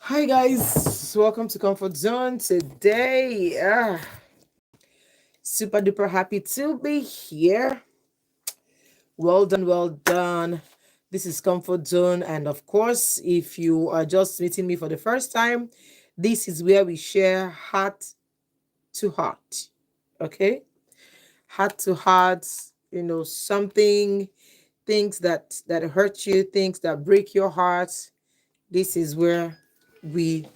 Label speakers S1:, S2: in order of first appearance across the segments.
S1: Hi guys, welcome to Comfort Zone today. Super duper happy to be here. Well done, well done. This is Comfort Zone, and of course, if you are just meeting me for the first time, this is where we share heart to heart. Okay, heart to heart. Something, things that hurt you, things that break your heart. This is where we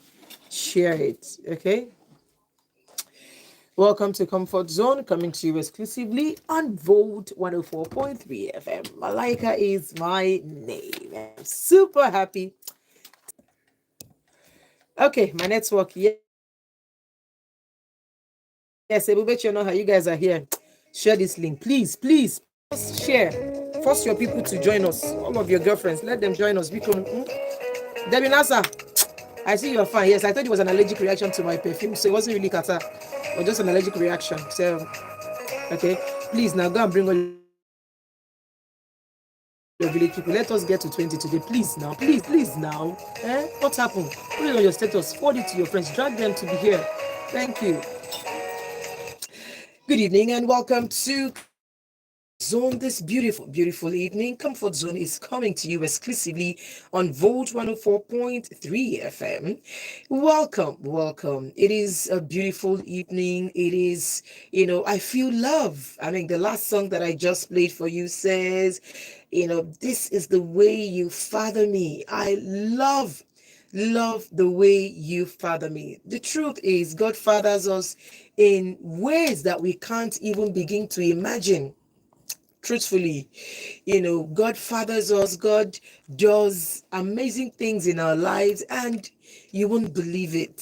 S1: share it. Okay. Welcome to Comfort Zone, coming to you exclusively on Volt 104.3 FM. Malaika is my name. I'm super happy. Okay, my network. Yes, Ebubet, you know how you guys are here. Share this link, please, please. Just share. Force your people to join us. All of your girlfriends, let them join us. Debbie Nasa, I see you're fine. Yes, I thought it was an allergic reaction to my perfume, so it wasn't really kata, or just an allergic reaction. So, okay, please now go and bring all your village people. Let us get to 20 today. Please now. Please now. What happened? Put it on your status. Forward it to your friends. Drag them to be here. Thank you. Good evening and welcome to Zone this beautiful evening. Comfort Zone is coming to you exclusively on Volt 104.3 FM. Welcome. It is a beautiful evening. It is, I feel love. I mean, the last song that I just played for you says, this is the way you father me. I love the way you father me. The truth is, God fathers us in ways that we can't even begin to imagine. Truthfully, God fathers us. God does amazing things in our lives, and you won't believe it.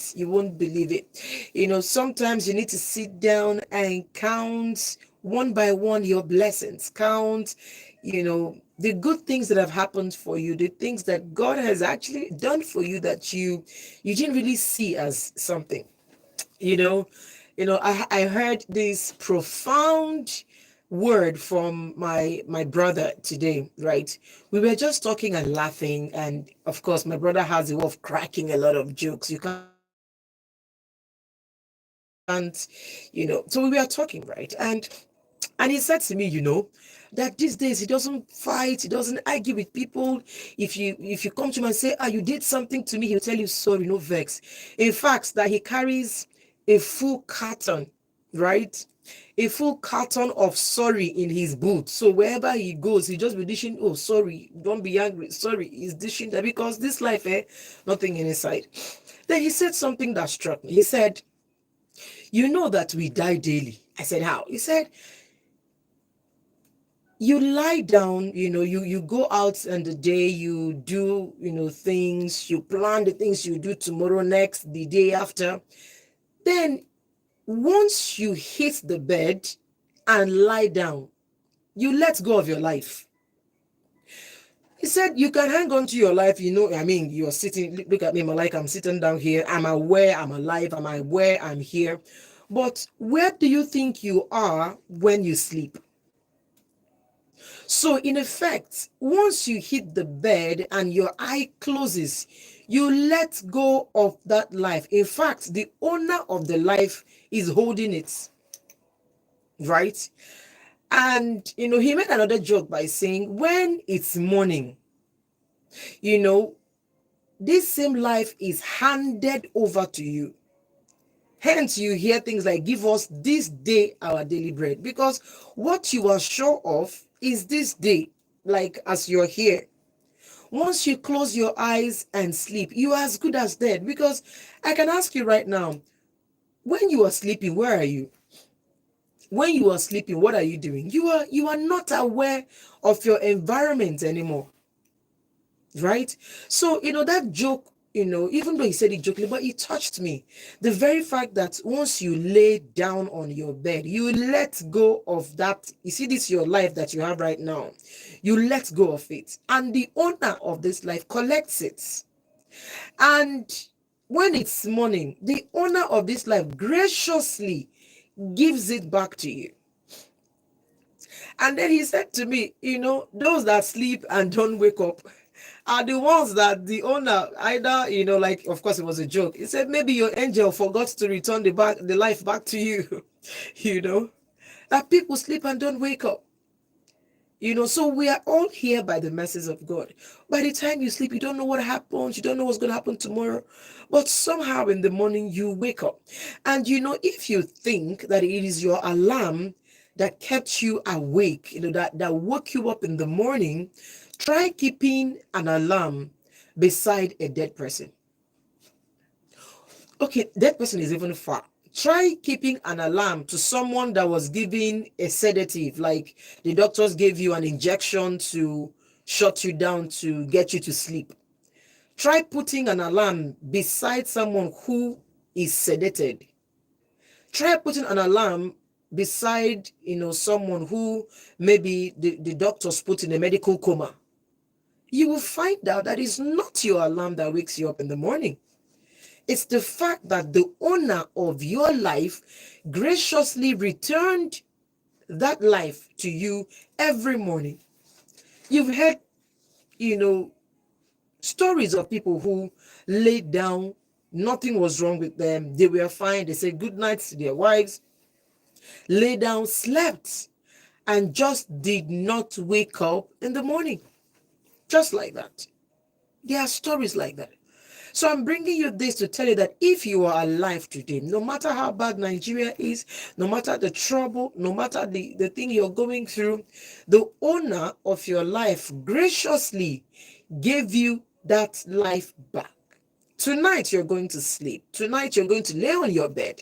S1: Sometimes you need to sit down and count one by one your blessings. Count, the good things that have happened for you, the things that God has actually done for you that you didn't really see as something. you know I heard this profound word from my brother today, right? We were just talking and laughing, and of course my brother has a way of cracking a lot of jokes. You can't, so we were talking, right? And he said to me, that these days he doesn't fight, he doesn't argue with people. If you come to him and say, you did something to me, he'll tell you sorry, no vex. In fact, that he carries a full carton, right? A full carton of sorry in his boot. So wherever he goes, he just be dishing, oh, sorry, don't be angry, sorry. He's dishing that because this life, nothing in his side. Then he said something that struck me. He said, you know that we die daily. I said, how? He said, you lie down, you go out and the day you do, things, you plan the things you do tomorrow, next, the day after. Then once you hit the bed and lie down, you let go of your life. He said you can hang on to your life, I mean, you're sitting, look at me, like I'm sitting down here. I'm aware I'm alive. I'm aware I'm here. But where do you think you are when you sleep? So in effect, once you hit the bed and your eye closes, you let go of that life. In fact, the owner of the life is holding it, right? And, he made another joke by saying, when it's morning, you know, this same life is handed over to you. Hence, you hear things like, give us this day our daily bread. Because what you are sure of is this day, like as you're here. Once you close your eyes and sleep, you are as good as dead. Because I can ask you right now, when you are sleeping, where are you? When you are sleeping, what are you doing? You are not aware of your environment anymore. Right? So, that joke, even though he said it jokingly, but it touched me. The very fact that once you lay down on your bed, you let go of that. You see, this your life that you have right now. You let go of it. And the owner of this life collects it. And when it's morning, the owner of this life graciously gives it back to you. And then he said to me, those that sleep and don't wake up are the ones that the owner either, like, of course it was a joke. He said maybe your angel forgot to return the life back to you. you know, that people sleep and don't wake up. So we are all here by the mercies of God. By the time you sleep, you don't know what happens, you don't know what's going to happen tomorrow. But somehow in the morning, you wake up. And if you think that it is your alarm that kept you awake, that woke you up in the morning, try keeping an alarm beside a dead person. Okay, that person is even far. Try keeping an alarm to someone that was giving a sedative, like the doctors gave you an injection to shut you down to get you to sleep. Try putting an alarm beside someone who is sedated. Try putting an alarm beside, someone who maybe the doctors put in a medical coma. You will find out that it's not your alarm that wakes you up in the morning. It's the fact that the owner of your life graciously returned that life to you every morning. You've heard, stories of people who laid down, nothing was wrong with them. They were fine. They said good night to their wives, lay down, slept, and just did not wake up in the morning. Just like that. There are stories like that. So I'm bringing you this to tell you that if you are alive today, no matter how bad Nigeria is, no matter the trouble, no matter the thing you're going through, the owner of your life graciously gave you that life back. Tonight you're going to sleep. Tonight you're going to lay on your bed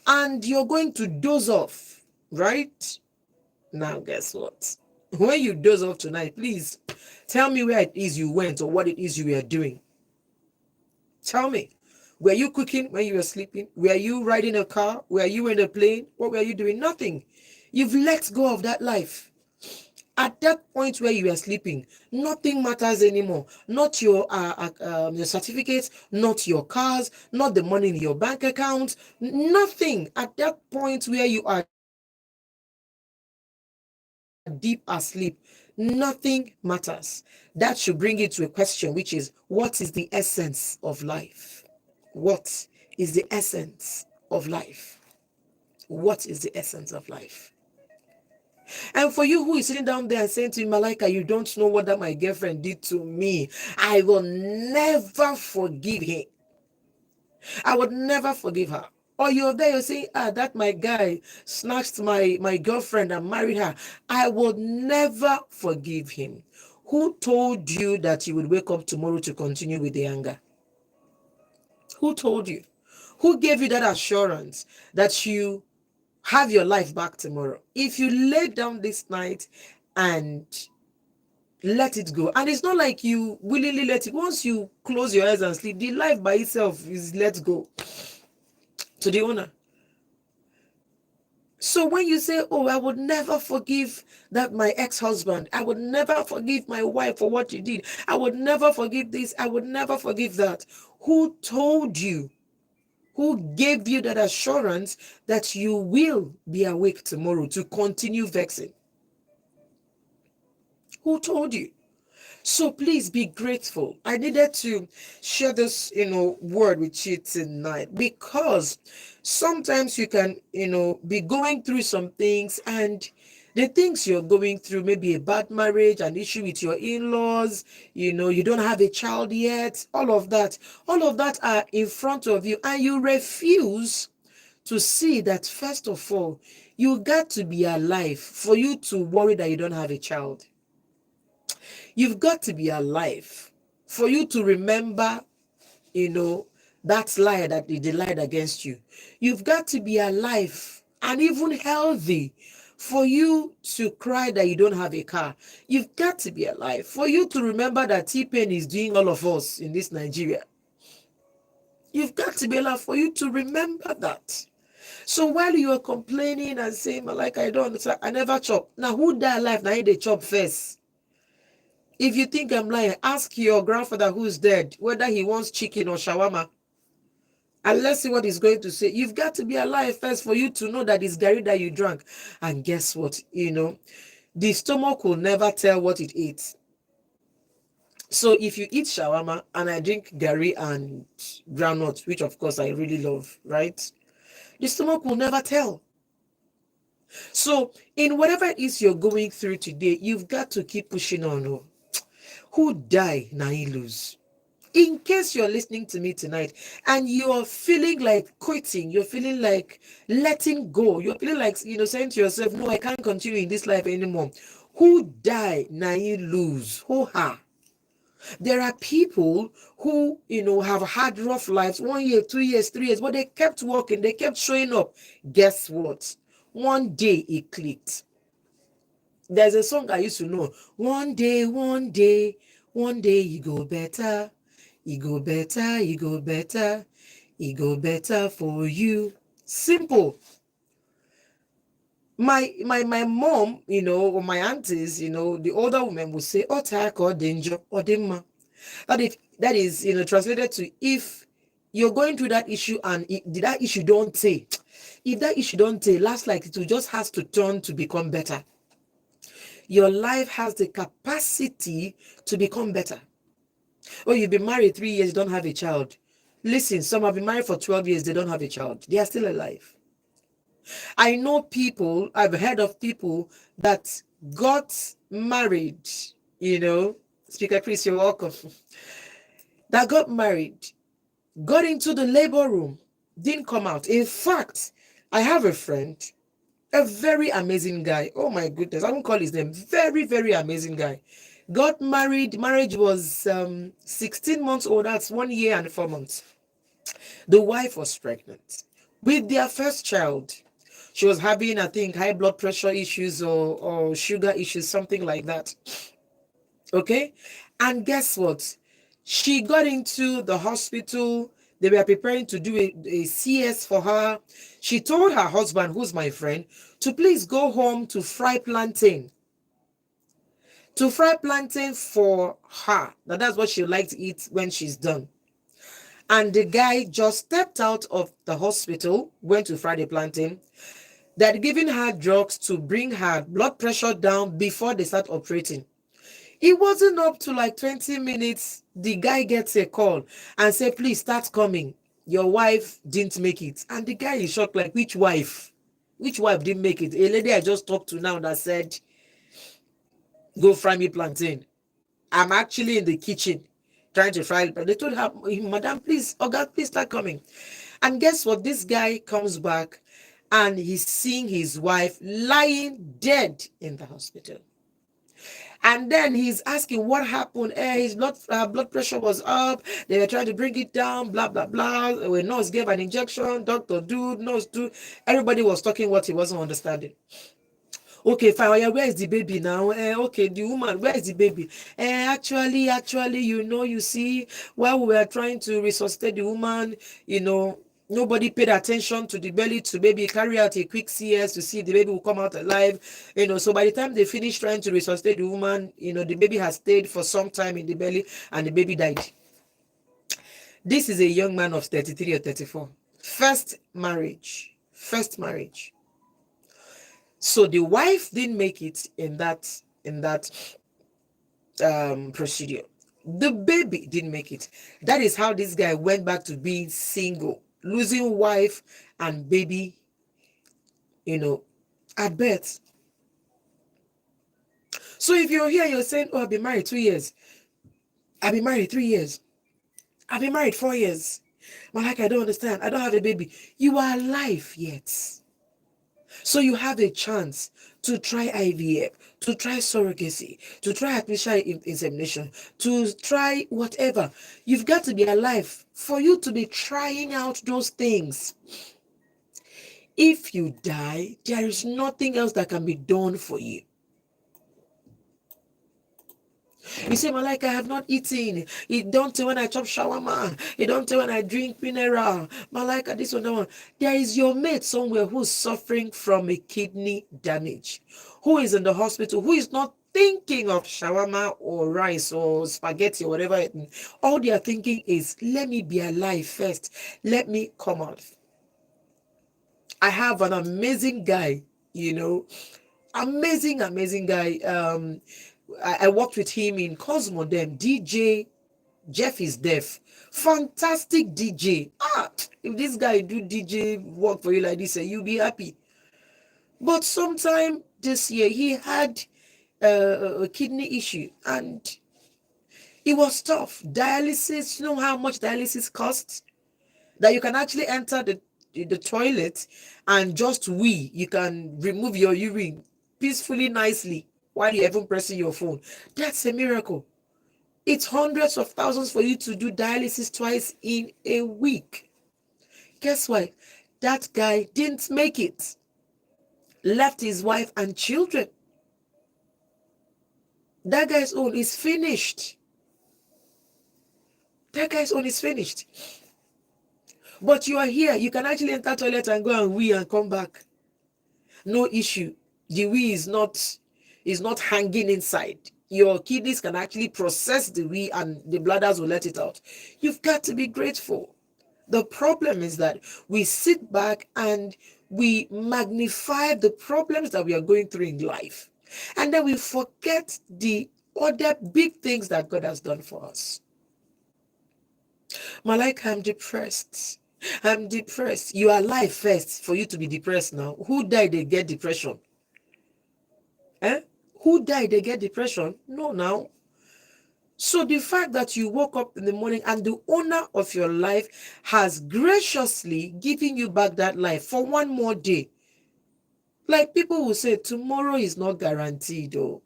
S1: and you're going to doze off, right? Now guess what? When you doze off tonight, please tell me where it is you went or what it is you were doing. Tell me, were you cooking when you were sleeping? Were you riding a car? Were you in a plane? What were you doing? Nothing. You've let go of that life. At that point where you are sleeping, nothing matters anymore. Not your certificates, not your cars, not the money in your bank account, nothing. At that point where you are deep asleep, nothing matters. That should bring you to a question, which is, what is the essence of life? What is the essence of life? What is the essence of life? And for you who is sitting down there and saying to me, Malaika, you don't know what that my girlfriend did to me. I will never forgive him. I would never forgive her. Or you're there, you're saying, that my guy snatched my girlfriend and married her. I would never forgive him. Who told you that you would wake up tomorrow to continue with the anger? Who told you? Who gave you that assurance that you have your life back tomorrow? If you lay down this night and let it go, and it's not like you willingly let it, once you close your eyes and sleep, the life by itself is let go to the owner. So when you say, oh, I would never forgive that my ex-husband, I would never forgive my wife for what she did, I would never forgive this, I would never forgive that, who told you? Who gave you that assurance that you will be awake tomorrow to continue vexing? Who told you? So please be grateful. I needed to share this, word with you tonight, because sometimes you can, be going through some things, and the things you're going through, maybe a bad marriage, an issue with your in-laws, you don't have a child yet, all of that are in front of you, and you refuse to see that, first of all, you got to be alive for you to worry that you don't have a child. You've got to be alive for you to remember, that lie that they lied against you. You've got to be alive and even healthy for you to cry that you don't have a car. You've got to be alive for you to remember that T-Pain is doing all of us in this Nigeria. You've got to be alive for you to remember that. So while you are complaining and saying, like, I don't understand, I never chop. Now, who die alive? Now, they chop first. If you think I'm lying, ask your grandfather who's dead whether he wants chicken or shawarma. And let's see what he's going to say. You've got to be alive first for you to know that it's Gary that you drank. And guess what? The stomach will never tell what it ate. So if you eat shawarma and I drink gari and groundnut, which of course I really love, right? The stomach will never tell. So in whatever it is you're going through today, you've got to keep pushing on. Oh. Who die, now you lose. In case you're listening to me tonight and you're feeling like quitting, you're feeling like letting go, you're feeling like, saying to yourself, no, I can't continue in this life anymore. Who die, now you lose. Who ha? There are people who, have had rough lives, 1 year, 2 years, 3 years, but they kept working, they kept showing up. Guess what? One day it clicked. There's a song I used to know. One day, one day you go better. You go better, you go better. You go better for you. Simple. My mom, or my aunties, the older women would say, "Oh, take or danger or dema." That is, translated to, if you're going through that issue and that issue don't say, if that issue don't say, last, like, it will just has to turn to become better. Your life has the capacity to become better. Oh, you've been married 3 years, you don't have a child. Listen, some have been married for 12 years, they don't have a child. They are still alive. I know people, I've heard of people that got married, Speaker Chris, you're welcome. That got married, got into the labor room, didn't come out. In fact, I have a friend, a very amazing guy. Oh my goodness, I won't call his name. Very, very amazing guy. Got married. Marriage was 16 months old. That's 1 year and 4 months. The wife was pregnant with their first child. She was having, I think, high blood pressure issues or sugar issues, something like that. Okay. And guess what? She got into the hospital. They were preparing to do a CS for her. She told her husband, who's my friend, to please go home to fry plantain. To fry plantain for her. Now that's what she would like to eat when she's done. And the guy just stepped out of the hospital, went to fry the plantain. They'd given her drugs to bring her blood pressure down before they start operating. It wasn't up to like 20 minutes. The guy gets a call and said, please start coming. Your wife didn't make it. And the guy is shocked, like, which wife? Which wife didn't make it? A lady I just talked to now that said, go fry me plantain. I'm actually in the kitchen trying to fry it. But they told her, madam, please, oh God, please start coming. And guess what? This guy comes back and he's seeing his wife lying dead in the hospital. And then he's asking what happened. His blood pressure was up. They were trying to bring it down, blah, blah, blah. A nurse gave an injection. Doctor do, nurse do. Everybody was talking what he wasn't understanding. Okay, fine. Oh, yeah, where is the baby now? Okay, the woman, where is the baby? Actually, you see, while we were trying to resuscitate the woman, nobody paid attention to the belly to maybe carry out a quick CS to see if the baby will come out alive. So by the time they finished trying to resuscitate the woman, the baby has stayed for some time in the belly and the baby died. This is a young man of 33 or 34. First marriage. So the wife didn't make it in that procedure. The baby didn't make it. That is how this guy went back to being single, losing wife and baby, at birth. So if you're here, you're saying, oh, I've been married 2 years. I've been married 3 years. I've been married 4 years. Malaika, I don't understand. I don't have a baby. You are alive yet. So you have a chance to try IVF, to try surrogacy, to try artificial insemination, to try whatever. You've got to be alive for you to be trying out those things. If you die, there is nothing else that can be done for you. You say, Malaika, I have not eaten. It don't tell when I chop shawarma. It don't tell when I drink mineral. Malaika, this one, that one. There is your mate somewhere who's suffering from a kidney damage, who is in the hospital, who is not thinking of shawarma or rice or spaghetti or whatever. All they are thinking is, let me be alive first. Let me come out. I have an amazing guy, amazing guy. I worked with him in Cosmo then. DJ Jeff is deaf. Fantastic DJ. If this guy do DJ work for you like this, you'll be happy. But sometime this year, he had a kidney issue and it was tough. Dialysis, you know how much dialysis costs? That you can actually enter the toilet and just wee. You can remove your urine peacefully, nicely, while you're even pressing your phone. That's a miracle. It's hundreds of thousands for you to do dialysis twice in a week. Guess what? That guy didn't make it. Left his wife and children. That guy's own is finished. That guy's own is finished. But you are here. You can actually enter toilet and go and wee and come back. No issue. The wee is not hanging inside. Your kidneys can actually process the wee and the bladders will let it out. You've got to be grateful. The problem is that we sit back and we magnify the problems that we are going through in life. And then we forget the other big things that God has done for us. Malaika, I'm depressed. I'm depressed. You are alive first for you to be depressed now. Who died, they get depression? Who died, they get depression? No, now. So the fact that you woke up in the morning and the owner of your life has graciously given you back that life for one more day. Like people will say, tomorrow is not guaranteed, though.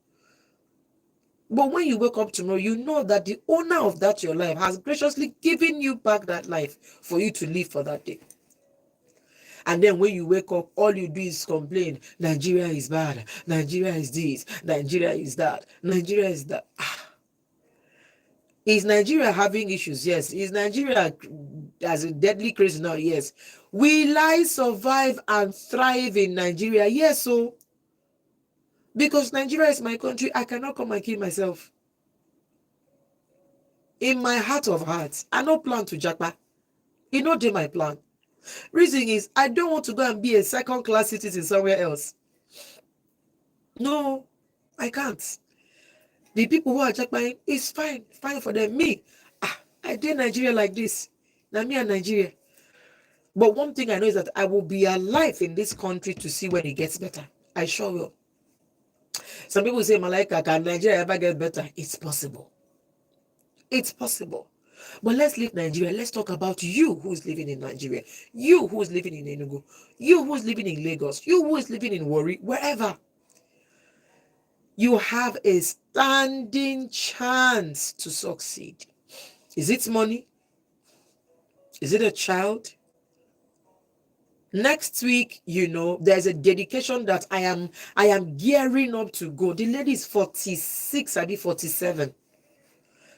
S1: But when you wake up tomorrow, you know that the owner of that your life has graciously given you back that life for you to live for that day. And then when you wake up, all you do is complain. Nigeria is bad. Nigeria is this. Nigeria is that. Nigeria is that. Is Nigeria having issues? Yes. Is Nigeria as a deadly crazy now? Yes. Will I survive and thrive in Nigeria? Yes. So, because Nigeria is my country, I cannot come and kill myself. In my heart of hearts, I no plan to japa. It no dey my plan. Reason is, I don't want to go and be a second-class citizen somewhere else. No, I can't. The people who are jackpotting, it's fine for them. Me, I did Nigeria like this. Now me and Nigeria. But one thing I know is that I will be alive in this country to see when it gets better. I sure will. Some people say, Malaika, can Nigeria ever get better? It's possible. It's possible. But let's leave Nigeria. Let's talk about you who is living in Nigeria. You who is living in Enugu. You who is living in Lagos. You who is living in Warri. Wherever. You have a standing chance to succeed. Is it money? Is it a child? Next week, there's a dedication that I am gearing up to go. The lady is 46, I be 47.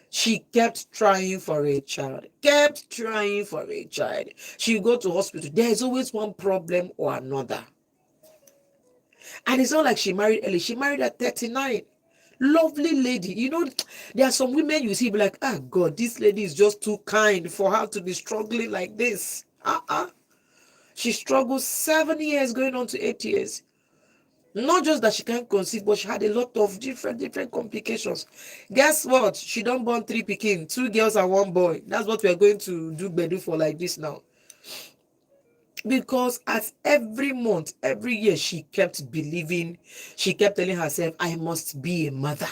S1: She kept trying for a child. She'll go to hospital. There's always one problem or another. And it's not like she married early. She married at 39. Lovely lady. There are some women you see be like, God, this lady is just too kind for her to be struggling like this. She struggled 7 years going on to 8 years. Not just that she can't conceive, but she had a lot of different complications. Guess what? She don't born 3 pikin, 2 girls and 1 boy. That's what we are going to do bedu for like this now. Because at every month, every year, she kept believing, she kept telling herself, I must be a mother.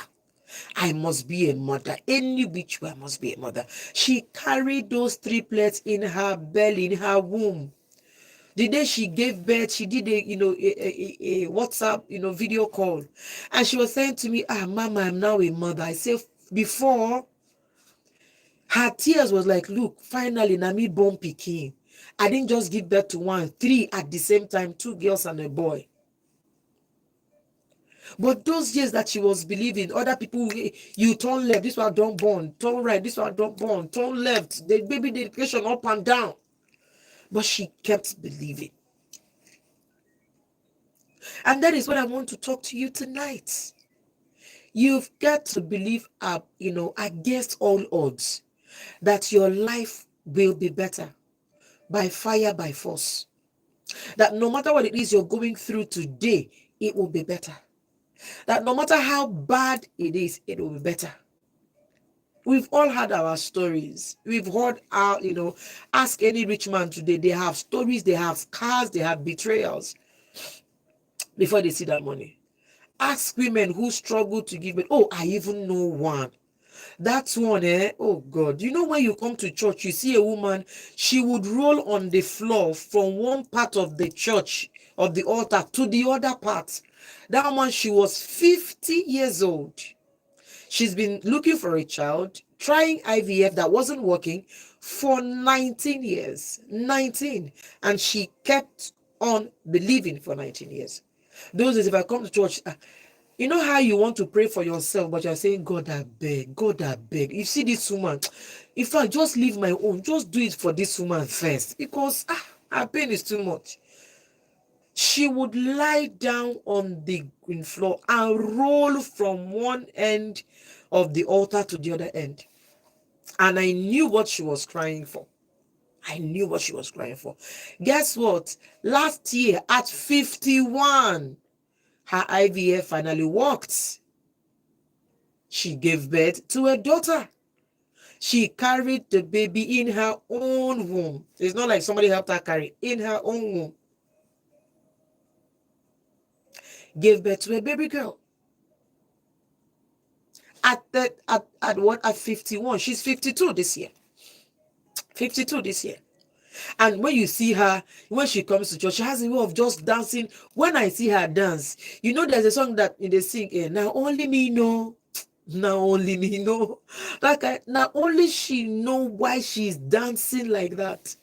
S1: I must be a mother. Any which way I must be a mother. She carried those triplets in her belly, in her womb. The day she gave birth, she did a WhatsApp, video call. And she was saying to me, Mama, I'm now a mother. I said, before, her tears was like, look, finally, Nami born pikin. I didn't just give birth to 1, 3 at the same time, 2 girls and a boy. But those years that she was believing, other people, you turn left, this one don't born, turn right, this one don't born, turn left, the baby dedication up and down. But she kept believing. And that is what I want to talk to you tonight. You've got to believe, against all odds, that your life will be better. By fire, by force. That no matter what it is you're going through today, it will be better. That no matter how bad it is, it will be better. We've all had our stories. We've heard our, ask any rich man today. They have stories, they have scars, they have betrayals before they see that money. Ask women who struggle to give birth. Oh, I even know one. That's one, eh? Oh God. You know, when you come to church, you see a woman, she would roll on the floor from one part of the church, of the altar, to the other part. That woman, she was 50 years old. She's been looking for a child, trying IVF that wasn't working for 19 years. 19. And she kept on believing for 19 years. Those days, if I come to church, you know how you want to pray for yourself, but you're saying, God, I beg, God, I beg. You see this woman, if I just leave my own, just do it for this woman first, because her pain is too much. She would lie down on the green floor and roll from one end of the altar to the other end. And I knew what she was crying for. I knew what she was crying for. Guess what? Last year at 51, her IVF finally worked. She gave birth to a daughter. She carried the baby in her own womb. It's not like somebody helped her carry in her own womb. Gave birth to a baby girl. At 51. She's 52 this year. 52 this year. And when you see her, when she comes to church, she has a way of just dancing. When I see her dance, there's a song that they sing, now only me know. Now only me know. Now only she know why she's dancing like that.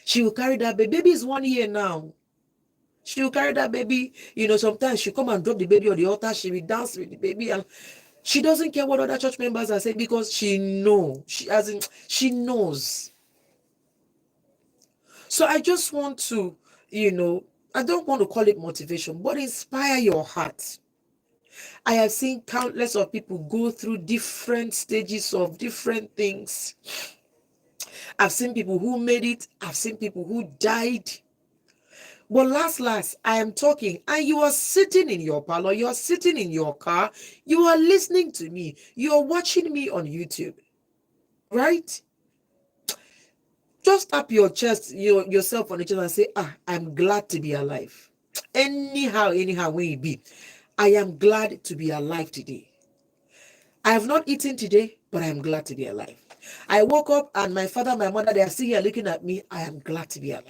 S1: She will carry that baby. Baby is 1 year now. She will carry that baby. Sometimes she'll come and drop the baby on the altar. She will dance with the baby. And she doesn't care what other church members are saying, because she knows. She knows. So I just want to, I don't want to call it motivation, but inspire your heart. I have seen countless of people go through different stages of different things. I've seen people who made it. I've seen people who died. But last, I am talking, and you are sitting in your parlor, you are sitting in your car, you are listening to me, you are watching me on YouTube, right? Just tap your chest, yourself on the chest and say, I'm glad to be alive. Anyhow when it be, I am glad to be alive today. I have not eaten today, but I am glad to be alive. I woke up and my father, my mother, they are still here looking at me. I am glad to be alive.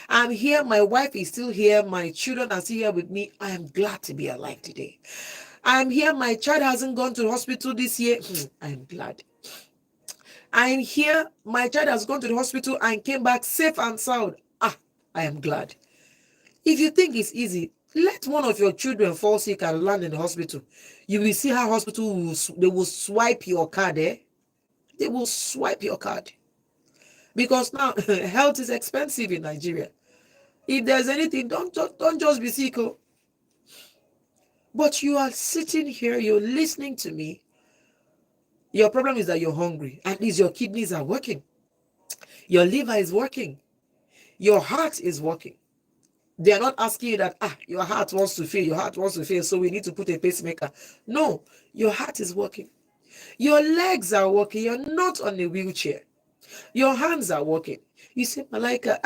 S1: I'm here. My wife is still here. My children are still here with me. I am glad to be alive today. I'm here. My child hasn't gone to the hospital this year. I am glad. I'm here. My child has gone to the hospital and came back safe and sound. I am glad. If you think it's easy, let one of your children fall sick and land in the hospital. You will see how hospital they will swipe your card. They will swipe your card. Because now health is expensive in Nigeria. If there's anything, don't just be sick. But you are sitting here, you're listening to me. Your problem is that you're hungry. At least your kidneys are working. Your liver is working. Your heart is working. They are not asking you that, your heart wants to fail, so we need to put a pacemaker. No, your heart is working. Your legs are working. You're not on a wheelchair. Your hands are working. You say, Malaika,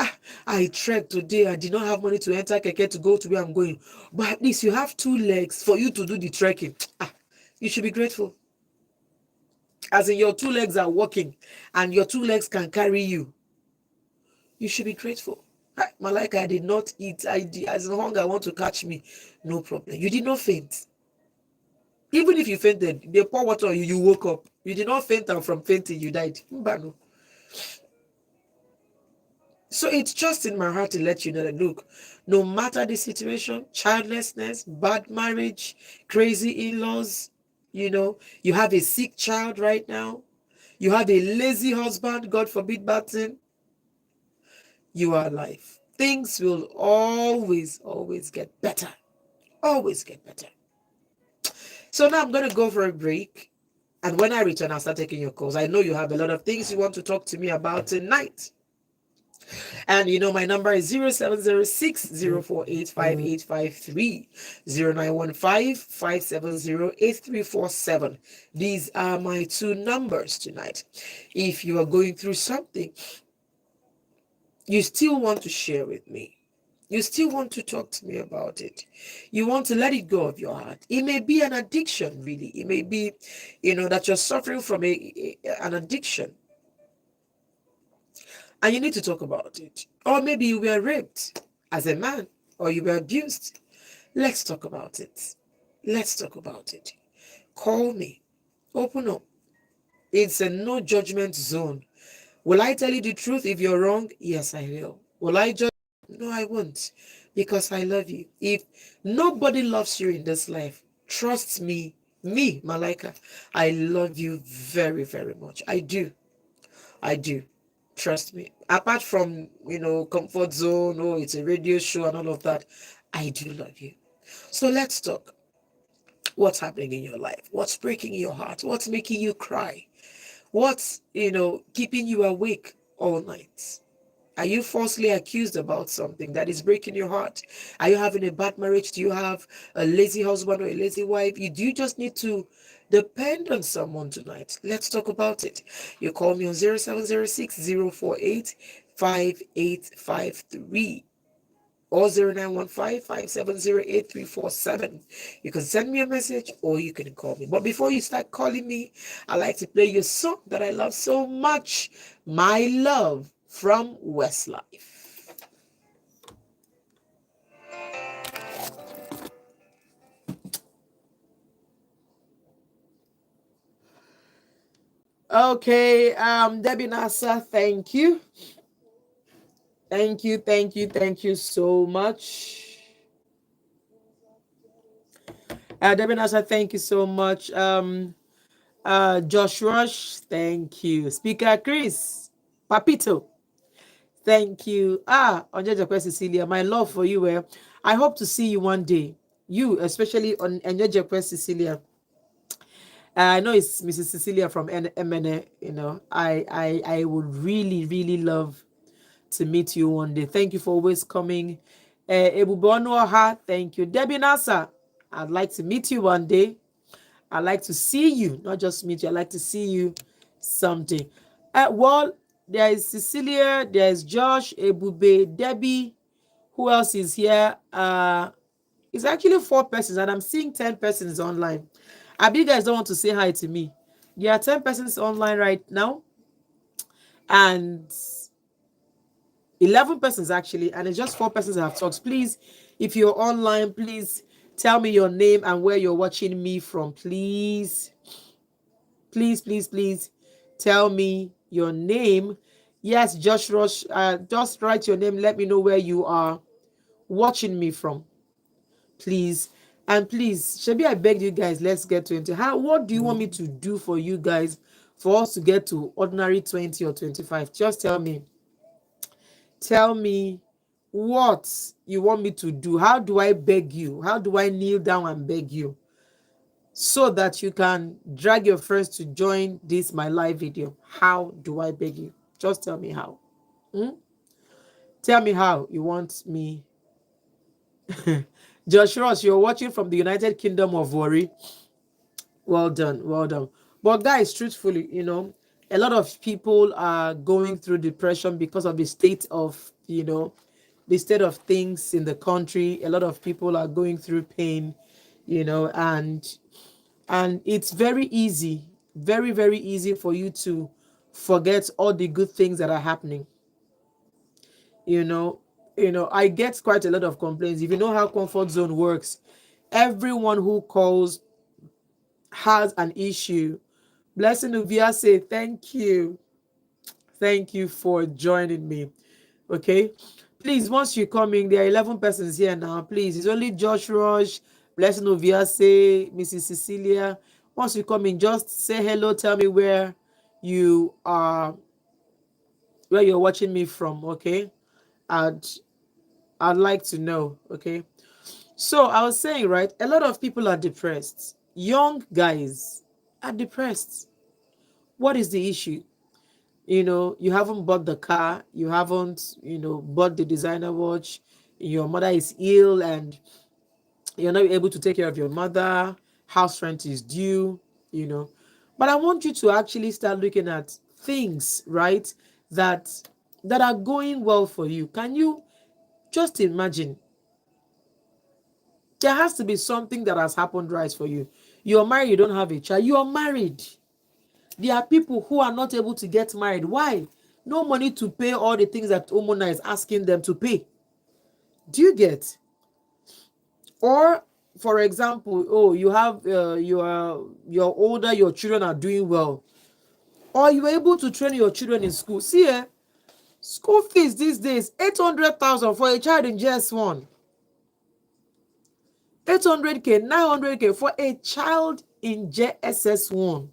S1: I trekked today. I did not have money to enter keke to go to where I'm going. But at least you have 2 legs for you to do the trekking. You should be grateful. As in, your 2 legs are working and your 2 legs can carry you. You should be grateful. Malaika, I did not eat. As in hunger, want to catch me. No problem. You did not faint. Even if you fainted, they pour water on you, you woke up. You did not faint, and from fainting, you died. No. So it's just in my heart to let you know that, look, no matter the situation, childlessness, bad marriage, crazy in-laws, you have a sick child right now, you have a lazy husband, God forbid bad thing, you are alive. Things will always get better. Always get better. So now I'm going to go for a break. And when I return, I'll start taking your calls. I know you have a lot of things you want to talk to me about tonight. And you know, my number is 0706 048 5853, 0915 These are my two numbers tonight. If you are going through something, you still want to share with me. You still want to talk to me about it. You want to let it go of your heart. It may be an addiction, really. It may be, that you're suffering from an addiction and you need to talk about it. Or maybe you were raped as a man or you were abused. Let's talk about it. Let's talk about it. Call me. Open up. It's a no judgment zone. Will I tell you the truth if you're wrong? Yes, I will. Will I judge? No, I won't. Because I love you. If nobody loves you in this life, trust me, Malaika, I love you very, very much. I do. I do. Trust me. Apart from, comfort zone, oh, it's a radio show and all of that, I do love you. So let's talk. What's happening in your life? What's breaking your heart? What's making you cry? What's, keeping you awake all night? Are you falsely accused about something that is breaking your heart? Are you having a bad marriage? Do you have a lazy husband or a lazy wife? Do you just need to depend on someone tonight? Let's talk about it. You call me on 0706 048 5853 or 0915 You can send me a message or you can call me. But before you start calling me, I like to play your song that I love so much, My Love from Westlife. Okay, Debbie Nasa, thank you. Thank you so much. Debbie Nasa, thank you so much. Josh Rush, thank you. Speaker Chris, Papito, thank you. Onyejakwe Cecilia, my love for you. I hope to see you one day. You, especially on Onyejakwe Cecilia. I know it's Mrs. Cecilia from MNA. I would really, really love to meet you one day. Thank you for always coming. Ebubonoha, thank you. Debbie Nasa, I'd like to meet you one day. I'd like to see you, not just meet you. I'd like to see you someday. Well, there is Cecilia, there is Josh, Ebube, Debbie. Who else is here? It's actually 4 persons, and I'm seeing 10 persons online. I bet you guys don't want to say hi to me. There are 10 persons online right now, and 11 persons actually, and it's just 4 persons that have talked. Please, if you're online, please tell me your name and where you're watching me from. Please tell me your name. Yes, Josh Rush, just write your name. Let me know where you are watching me from, please. And please, Shebi, I beg you guys, let's get 20. What do you want me to do for you guys for us to get to ordinary 20 or 25? Just tell me. Tell me what you want me to do. How do I beg you? How do I kneel down and beg you so that you can drag your friends to join this my live video? How do I beg you? Just tell me how. Tell me how you want me. Josh Ross, you're watching from the United Kingdom of Warri. Well done, well done. But guys, truthfully, a lot of people are going through depression because of the state of, the state of things in the country. A lot of people are going through pain, and it's very easy, very, very easy for you to forget all the good things that are happening. I get quite a lot of complaints. If you know how comfort zone works, everyone who calls has an issue. Blessing Uvia say thank you. Thank you for joining me. Okay. Please, once you come in, there are 11 persons here now. Please, it's only Josh Rush, Blessing Uvia say, Mrs. Cecilia. Once you come in, just say hello. Tell me where you are, where you're watching me from. Okay. I'd like to know. Okay. So I was saying, right, a lot of people are depressed. Young guys are depressed. What is the issue? You haven't bought the car, you haven't, bought the designer watch, your mother is ill and you're not able to take care of your mother, house rent is due, you know. But I want you to actually start looking at things, right, that are going well for you. Can you just imagine? There has to be something that has happened right for you. You're married, you don't have a child, you are married. There are people who are not able to get married. Why? No money to pay all the things that Omona is asking them to pay. Do you get? Or, for example, oh, you have you're older, your children are doing well, or you're able to train your children in school. See, school fees these days 800,000 for a child in JS1, 800K, 900K for a child in JSS1.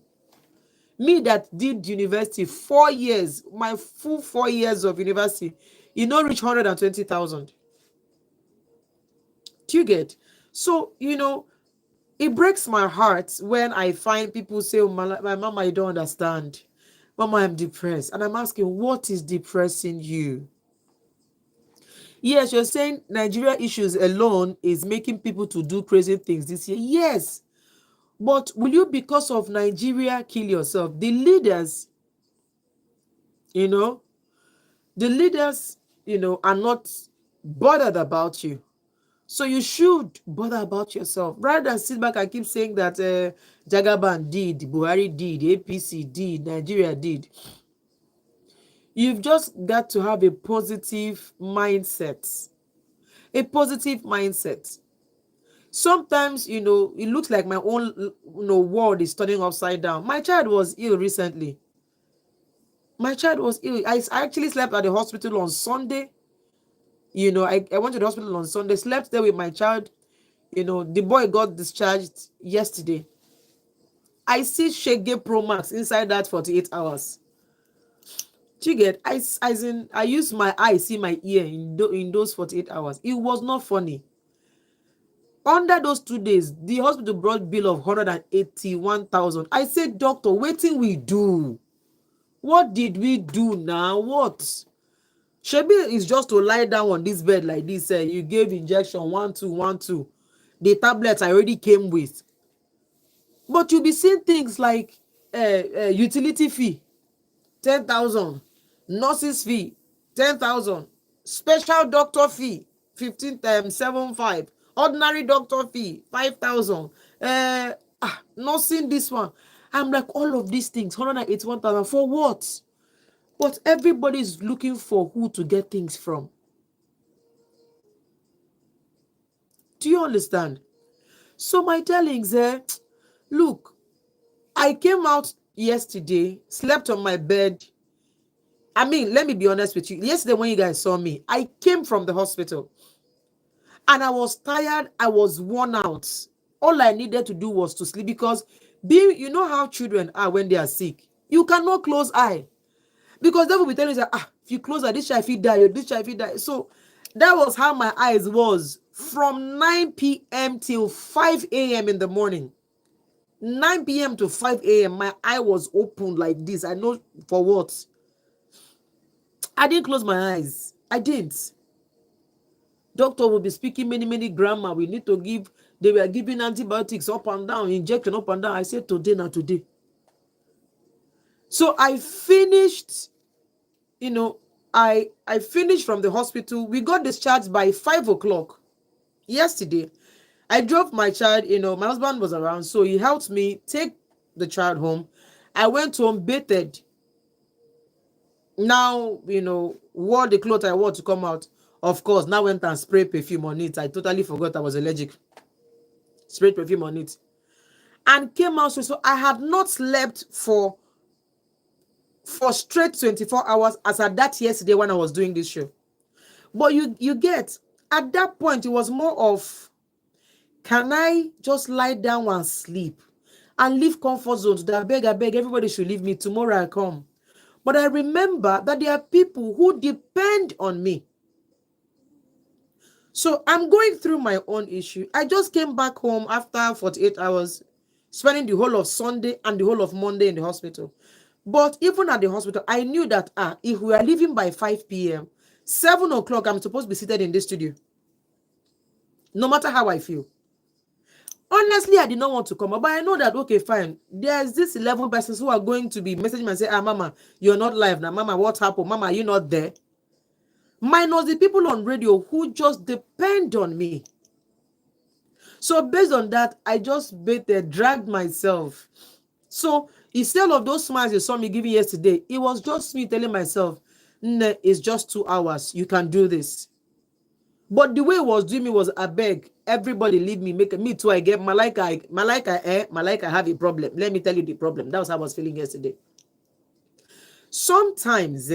S1: Me that did university 4 years, my full 4 years of university, reach 120,000. Do you get? So, it breaks my heart when I find people say, oh, my mama, you don't understand. Mama, I'm depressed. And I'm asking, what is depressing you? Yes, you're saying Nigeria issues alone is making people to do crazy things this year. Yes. But will you, because of Nigeria, kill yourself? The leaders, the leaders, are not bothered about you. So you should bother about yourself rather than sit back and keep saying that Jagaban did, Buhari did, APC did, Nigeria did. You've just got to have a positive mindset. A positive mindset. Sometimes, it looks like my own world is turning upside down. My child was ill recently. My child was ill. I actually slept at the hospital on Sunday. I went to the hospital on Sunday, slept there with my child. The boy got discharged yesterday. I see Shege Pro Max inside that 48 hours. Do you get? I used my eye, see my ear in those 48 hours. It was not funny. Under those 2 days, the hospital brought bill of 181,000. I said, doctor, waiting we do. What did we do now? What? Shebi is just to lie down on this bed like this. You gave injection 1 2 1 2. The tablets I already came with. But you'll be seeing things like utility fee, 10,000, nurses fee, 10,000, special doctor fee, 15.75, ordinary doctor fee, 5,000, nursing this one. I'm like, all of these things, 181,000 for what? But everybody is looking for who to get things from. Do you understand? So my tellings, look, I came out yesterday, slept on my bed. I mean, let me be honest with you. Yesterday when you guys saw me, I came from the hospital and I was tired. I was worn out. All I needed to do was to sleep because you know how children are when they are sick. You cannot close eye because they will be telling you, if you close eye, this child will die, this child will die. So that was how my eyes was from 9 p.m. till 5 a.m. in the morning. 9 p.m. to 5 a.m. my eye was open like this. I know for what. I didn't close my eyes. I didn't. Doctor will be speaking many grammar. We need to give. They were giving antibiotics up and down, injection up and down. I said today, not today. So I finished. I finished from the hospital. We got discharged by 5 o'clock yesterday. I drove my child. My husband was around, so he helped me take the child home. I went home, bathed. Now, wore the clothes I wore to come out. Of course, now went and sprayed perfume on it. I totally forgot I was allergic. Sprayed perfume on it. And came out. So I had not slept for straight 24 hours as at that yesterday when I was doing this show. But you get, at that point, it was more of, can I just lie down and sleep and leave comfort zones that I beg, everybody should leave me. Tomorrow I come. But I remember that there are people who depend on me. So I'm going through my own issue. I just came back home after 48 hours, spending the whole of Sunday and the whole of Monday in the hospital. But even at the hospital, I knew that if we are leaving by 5 p.m., 7 o'clock, I'm supposed to be seated in this studio. No matter how I feel. Honestly, I did not want to come up, but I know that, okay, fine. There's this 11 persons who are going to be messaging me and say, Mama, you're not live now. Mama, what happened? Mama, are you not there? Minus the people on radio who just depend on me. So based on that, I just dragged myself. So instead of those smiles you saw me giving yesterday, it was just me telling myself, it's just 2 hours. You can do this. But the way it was doing me was, I beg, everybody leave me, make me too. I get Malaika, have a problem. Let me tell you the problem. That was how I was feeling yesterday. Sometimes,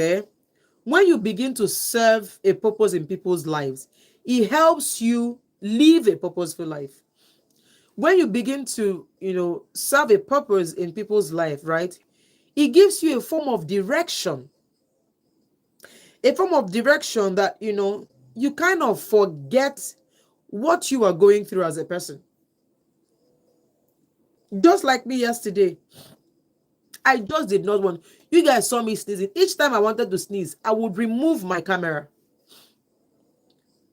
S1: when you begin to serve a purpose in people's lives, it helps you live a purposeful life. When you begin to, serve a purpose in people's life, right? It gives you a form of direction. A form of direction that, you kind of forget what you are going through as a person. Just like me yesterday, I just did not want. You guys saw me sneezing. Each time I wanted to sneeze, I would remove my camera.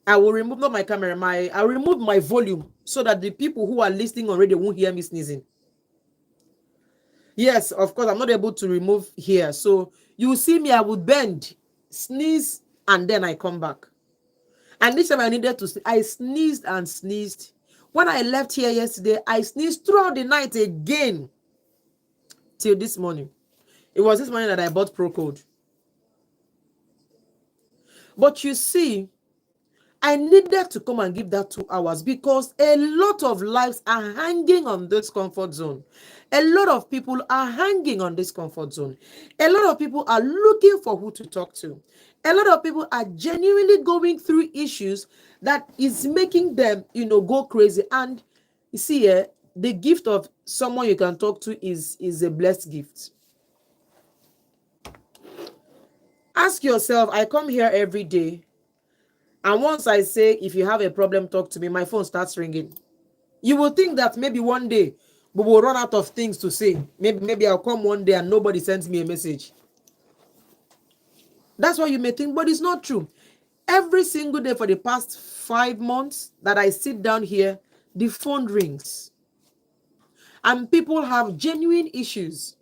S1: I will remove not my camera, I remove my volume so that the people who are listening on radio won't hear me sneezing. Yes, of course, I'm not able to remove here. So you will see me, I would bend, sneeze, and then I come back. And this time I needed to, I sneezed and sneezed. When I left here yesterday, I sneezed throughout the night again till this morning. It was this morning that I bought Procode. But you see, I needed to come and give that 2 hours because a lot of lives are hanging on this comfort zone. A lot of people are hanging on this comfort zone. A lot of people are looking for who to talk to. A lot of people are genuinely going through issues that is making them, go crazy. And you see, the gift of someone you can talk to is a blessed gift. Ask yourself, I come here every day. And once I say, if you have a problem, talk to me, my phone starts ringing. You will think that maybe one day we will run out of things to say. Maybe I'll come one day and nobody sends me a message. That's what you may think, but it's not true. Every single day for the past 5 months that I sit down here, the phone rings. And people have genuine issues.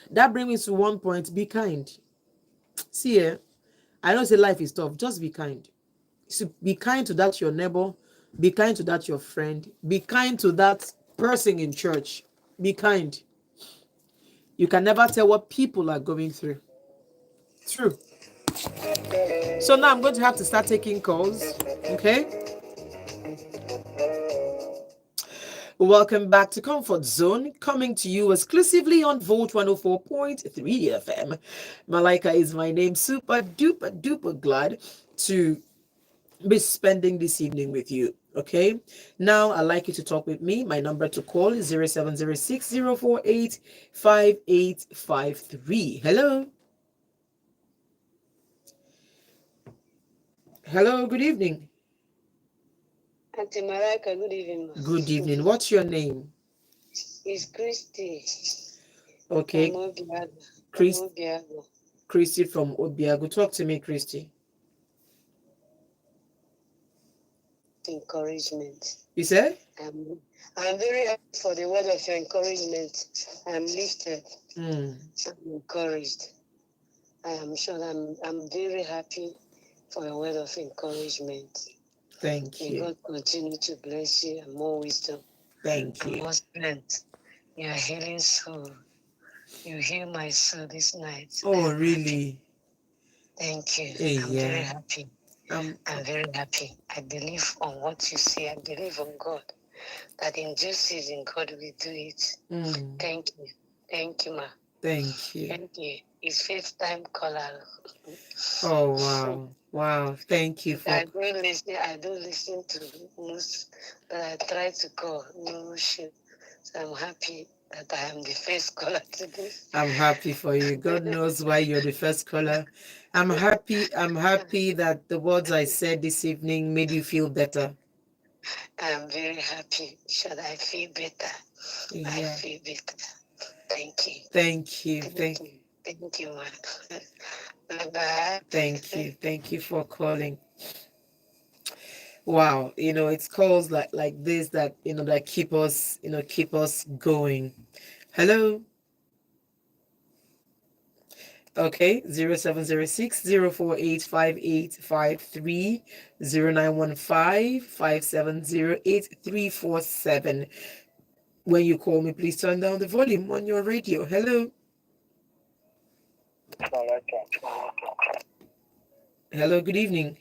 S1: That brings me to one point, be kind. See here, I know say life is tough, just be kind. So be kind to that your neighbor, be kind to that your friend, be kind to that person in church. Be kind. You can never tell what people are going through. True. So now I'm going to have to start taking calls. Okay. Welcome back to Comfort Zone, coming to you exclusively on Volt 104.3 FM. Malaika is my name. Super duper glad to be spending this evening with you. Okay, now I'd like you to talk with me. My number to call is 0706-048-5853. Hello, good evening.
S2: Auntie Malaika, good evening.
S1: Good evening. What's your name?
S2: It's Christy.
S1: Okay.
S2: From Obiago.
S1: Christy from Obiago. Talk to me, Christy.
S2: Encouragement.
S1: You said?
S2: I'm very happy for the word of your encouragement. I'm lifted. I'm encouraged. I am sure I'm very happy for your word of encouragement.
S1: Thank you.
S2: May God continue to bless you and more wisdom.
S1: Thank you.
S2: More strength. You are healing soul. You heal my soul this night.
S1: Oh, really?
S2: Thank you. I'm
S1: very
S2: happy. I'm very happy. I believe on what you say. I believe on God. That in due season, God will do it. Thank you. Thank you, ma.
S1: Thank you.
S2: Thank you. It's fifth time caller.
S1: Oh, wow. Wow. Thank you for...
S2: I do listen to most, but I try to call. No shit. So I'm happy that I am the first caller today.
S1: I'm happy for you. God knows why you're the first caller. I'm happy that the words I said this evening made you feel better.
S2: I'm very happy. Should I feel better?
S1: Yeah.
S2: I feel better. Thank you.
S1: Thank you.
S2: Thank you. Thank you, man. Bye-bye.
S1: Thank you for calling. Wow, it's calls like this that that keep us going. Hello. Okay, 0706 048 5853 0915 When you call me, please turn down the volume on your radio. Hello. Hello, good evening.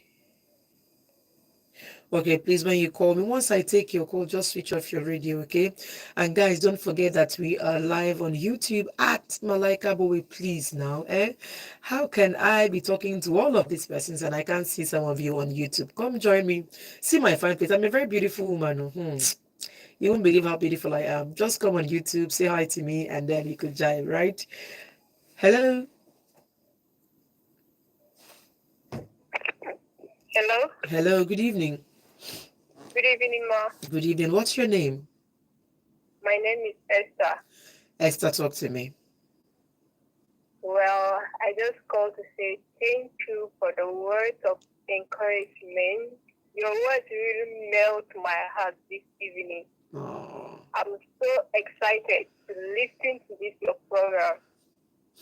S1: Okay, please, when you call me, once I take your call, just switch off your radio, okay? And guys, don't forget that we are live on YouTube at Malaika Bowei, please now, eh? How can I be talking to all of these persons and I can't see some of you on YouTube? Come join me. See my fine face. I'm a very beautiful woman. You won't believe how beautiful I am. Just come on YouTube, say hi to me, and then you could jive, right? Hello.
S3: Hello.
S1: Hello, good evening.
S3: Good evening, Ma.
S1: Good evening. What's your name?
S3: My name is Esther.
S1: Esther, talk to me.
S3: Well, I just called to say thank you for the words of encouragement. Your words really melt my heart this evening.
S1: Oh.
S3: I'm so excited to listen to this your program.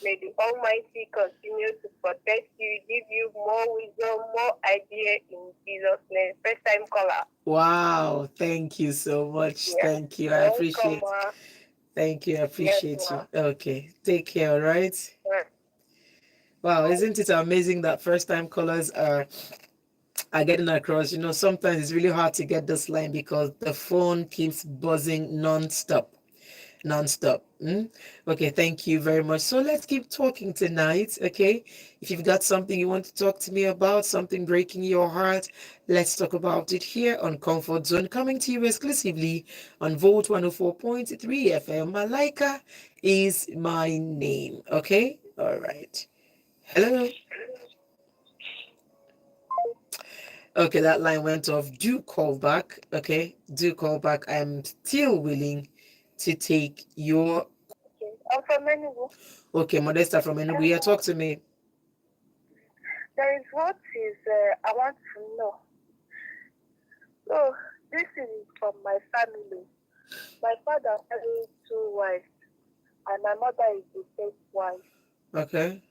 S3: May the Almighty continue to protect you, give you more wisdom, more idea in Jesus' name. First time caller.
S1: Wow, thank you so much.
S3: Yeah.
S1: Thank you. I appreciate
S3: Welcome, Ma.
S1: Thank you. I appreciate
S3: Yes,
S1: you.
S3: Ma.
S1: Okay. Take care, all right? Wow, isn't it amazing that first time callers are getting across? Sometimes it's really hard to get this line because the phone keeps buzzing non-stop. Okay, thank you very much. So let's keep talking tonight, okay? If you've got something you want to talk to me about, something breaking your heart, let's talk about it here on Comfort Zone, coming to you exclusively on Volt 104.3 FM. Malaika is my name, okay? All right. Hello. Okay, that line went off. Do call back, okay? Do call back. I'm still willing to take your...
S3: I'm from Enugu.
S1: Okay, Modesta from Enugu. Yeah, talk to me.
S3: There is what is I want to know. So this is from my family. My father married two wives, and my mother is the first wife.
S1: Okay.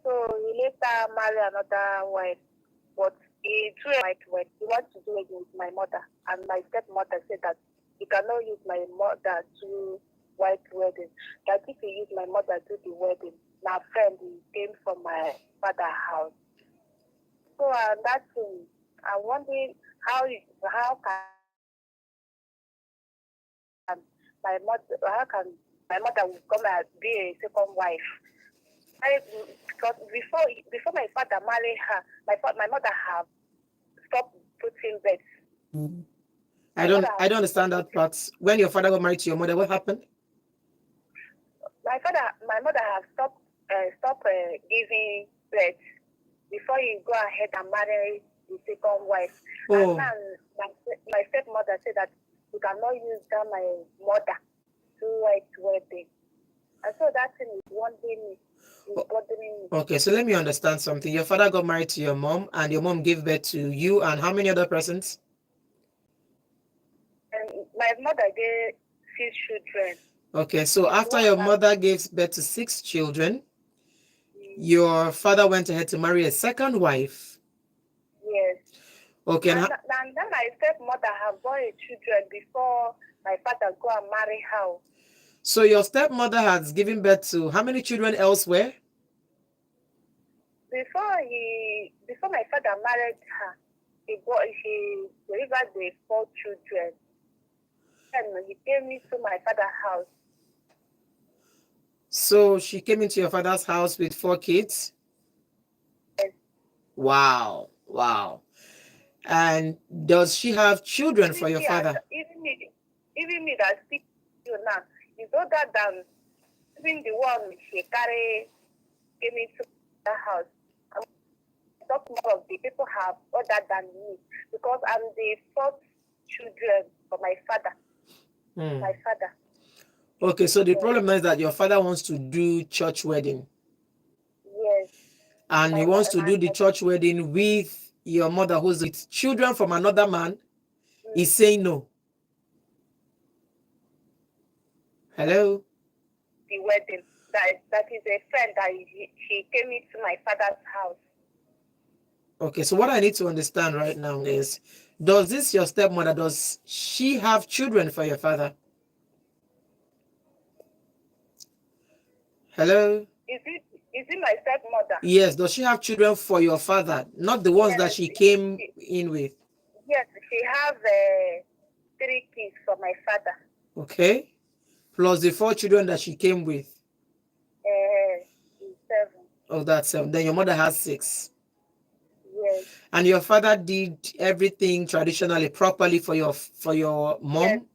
S3: So he later married another wife, but he threw a white wedding. He wants to do it with my mother, and my stepmother said that he cannot use my mother to white wedding. That if he use my mother to the wedding, my friend he came from my father's house. So that's I'm wondering how can my mother will come and be a second wife? Because before my father married her, my mother have stopped putting beds.
S1: I don't understand that part. When your father got married to your mother, what happened?
S3: My mother have stopped giving birth before he go ahead and marry the second wife.
S1: Oh.
S3: And now my stepmother said that you cannot use that my mother to white wedding. And so that thing is bothering me.
S1: Okay, so let me understand something. Your father got married to your mom, and your mom gave birth to you and how many other persons?
S3: And my mother gave 6 children.
S1: Okay, so after your mother gave birth to 6 children, your father went ahead to marry a second wife.
S3: Yes.
S1: Okay.
S3: And then my stepmother have born children before my father go and marry her.
S1: So your stepmother has given birth to how many children elsewhere?
S3: Before my father married her, he delivered the 4 children. And he came into my father's house.
S1: So she came into your father's house with 4 kids?
S3: Yes.
S1: Wow. And does she have children for your father?
S3: Even me that speak to you now, is older than even the one she came into the house. I talk more of the people have older than me because I'm the 4th children for my father. My father.
S1: Okay, so the
S3: Yes.
S1: problem is that your father wants to do church wedding,
S3: Yes.
S1: and he wants to do the church wedding with your mother, who's with children from another man. He's saying no. Hello?
S3: The wedding. That is a friend that she came into my father's house.
S1: Okay, so what I need to understand right now is, does this your stepmother, does she have children for your father? Hello?
S3: Is it my stepmother?
S1: Yes, does she have children for your father, not the ones that
S3: Yes.
S1: she came in with?
S3: Yes, she has 3 kids for my father.
S1: Okay, plus the 4 children that she came with.
S3: 7.
S1: Oh, that's 7. Then your mother has 6.
S3: Yes.
S1: And your father did everything traditionally, properly for your
S3: Yes,
S1: mom?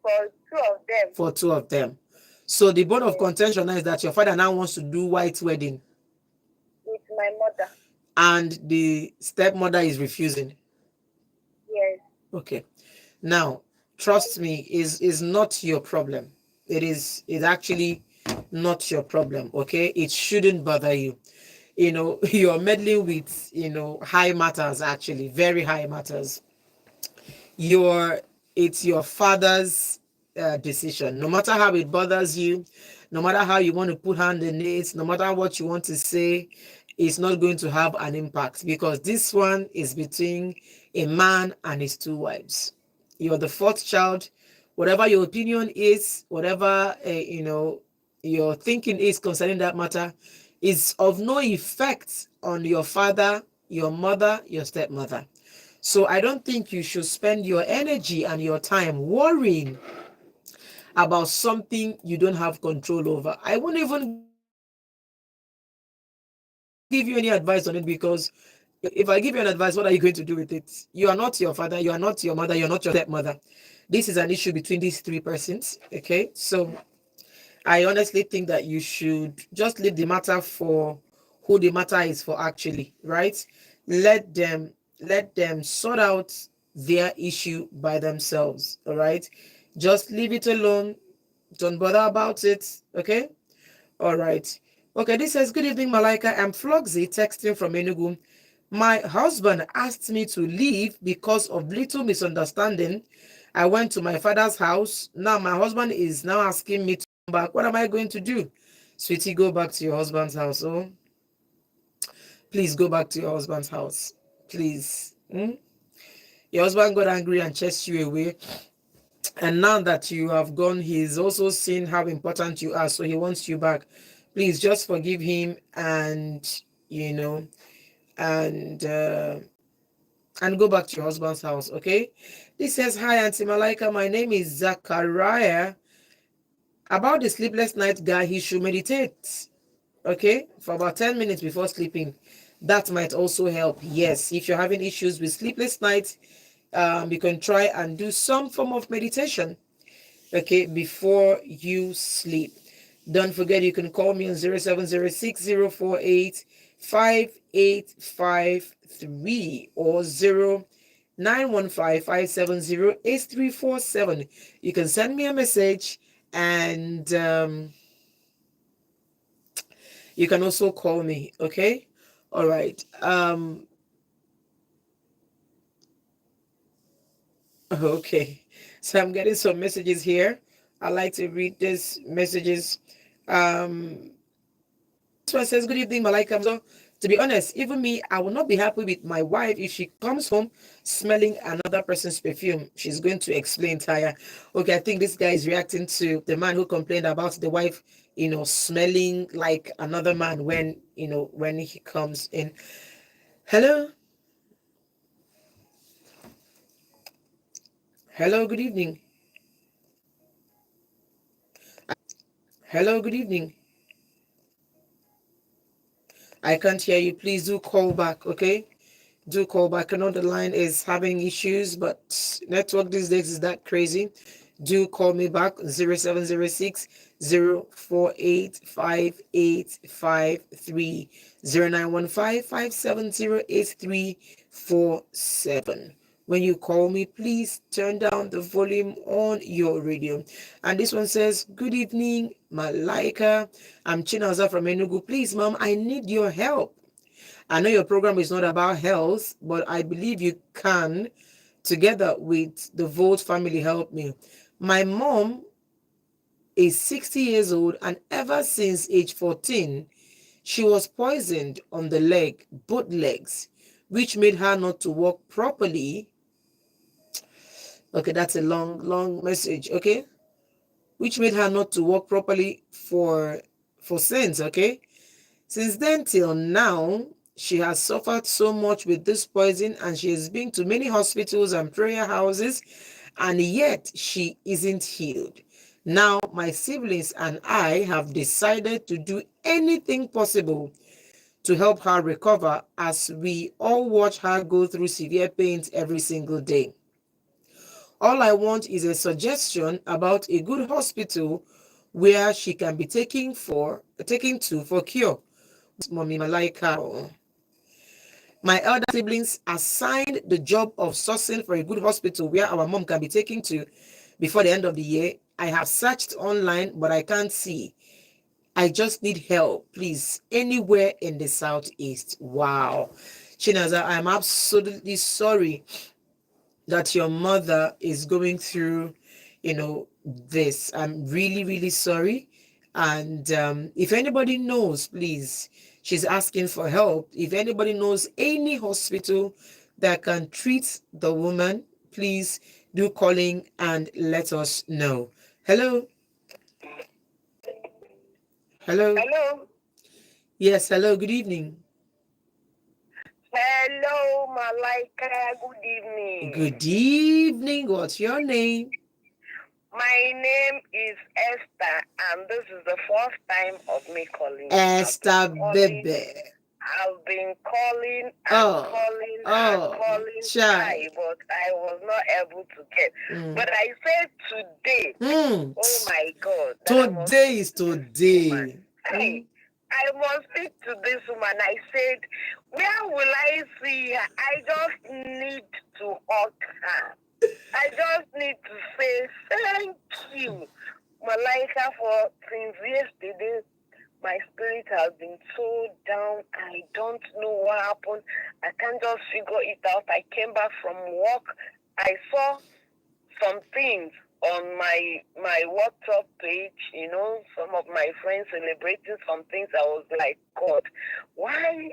S3: for 2 of them.
S1: For 2 of them. So the bone of
S3: Yes.
S1: contention now is that your father now wants to do white wedding,
S3: With my mother.
S1: and the stepmother is refusing.
S3: Yes.
S1: Okay. Now, trust me, is not your problem. It's actually not your problem. Okay, it shouldn't bother you. You're meddling with high matters, actually very high matters. your it's your father's decision. No matter how it bothers you, no matter how you want to put hand in it, no matter what you want to say, it's not going to have an impact, because this one is between a man and his 2 wives. You're the 4th child. Whatever your opinion is, whatever your thinking is concerning that matter, is of no effect on your father, your mother, your stepmother. So I don't think you should spend your energy and your time worrying about something you don't have control over. I won't even give you any advice on it, because if I give you an advice, what are you going to do with it? You are not your father, you are not your mother, you're not your stepmother. This is an issue between these 3 persons. Okay, so I honestly think that you should just leave the matter for who the matter is for, actually, right? Let them sort out their issue by themselves. All right, just leave it alone. Don't bother about it. Okay. All right. Okay, this says, good evening, Malaika. I'm Floxy texting from Enugu. My husband asked me to leave because of little misunderstanding. I went to my father's house. Now my husband is now asking me to come back. What am I going to do? Sweetie, go back to your husband's house. Oh, please go back to your husband's house. Please. Your husband got angry and chased you away. And now that you have gone, he's also seen how important you are. So he wants you back. Please just forgive him, you know, and uh, and go back to your husband's house. Okay. This says, hi, Auntie Malaika. My name is Zachariah. About the sleepless night guy, he should meditate. Okay, for about 10 minutes before sleeping. That might also help. Yes, if you're having issues with sleepless nights, you can try and do some form of meditation, okay, before you sleep. Don't forget, you can call me on 0706-048-5853 or 0915-570-8347. You can send me a message, and you can also call me. Okay. All right. Okay. So I'm getting some messages here. I like to read these messages. This one says, good evening, Malaika. So, to be honest, even me, I will not be happy with my wife if she comes home smelling another person's perfume. She's going to explain tire. Okay, I think this guy is reacting to the man who complained about the wife, smelling like another man when he comes in. Hello? Hello, good evening. Hello, good evening. I can't hear you. Please do call back, okay? Do call back. I know the line is having issues, but network these days is that crazy. Do call me back, 0706 048 5853 0915 570 8347. When you call me, please turn down the volume on your radio. And this one says, good evening, Malaika. I'm Chinaza from Enugu. Please, mom, I need your help. I know your program is not about health, but I believe you can, together with the Vote family, help me. My mom is 60 years old, and ever since age 14, she was poisoned on the leg, both legs, which made her not to walk properly. Okay, that's a long message. Okay, which made her not to walk properly for since. Okay, since then till now, she has suffered so much with this poison, and she has been to many hospitals and prayer houses, and yet she isn't healed. Now, my siblings and I have decided to do anything possible to help her recover, as we all watch her go through severe pains every single day. All I want is a suggestion about a good hospital where she can be taken to for cure. Mommy Malaika. My elder siblings assigned the job of sourcing for a good hospital where our mom can be taken to before the end of the year. I have searched online, but I can't see. I just need help, please. Anywhere in the southeast. Wow. Chinaza, I'm absolutely sorry that your mother is going through, this. I'm really sorry. And if anybody knows, please, she's asking for help. If anybody knows any hospital that can treat the woman, please do calling and let us know. Hello. Hello.
S3: Hello.
S1: Yes, hello. Good evening.
S3: Hello, Malaika. Good evening.
S1: Good evening. What's your name?
S3: My name is Esther, and this is the first time of me calling.
S1: Esther Bebe.
S3: I've been calling and
S1: Oh,
S3: calling
S1: child.
S3: but I was not able to get. But I said today, oh my God,
S1: Today is today.
S3: hey, I must speak to this woman. I said, where will I see her? I just need to hug her. I just need to say thank you, Malaika, for since yesterday. My spirit has been so down. I don't know what happened. I can't just figure it out. I came back from work. I saw some things on my WhatsApp page, some of my friends celebrating some things. I was like, God, why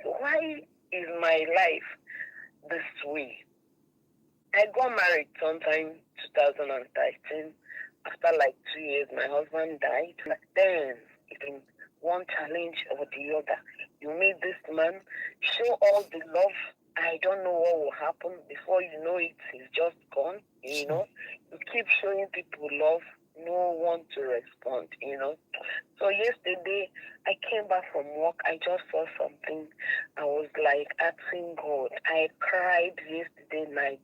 S3: is my life this way? I got married sometime 2013. After like 2 years, my husband died. Then it's been one challenge or the other. You meet this man, show all the love. I don't know what will happen. Before you know it, he's just gone. You keep showing people love, no one to respond. So yesterday, I came back from work. I just saw something. I was like asking God. I cried yesterday night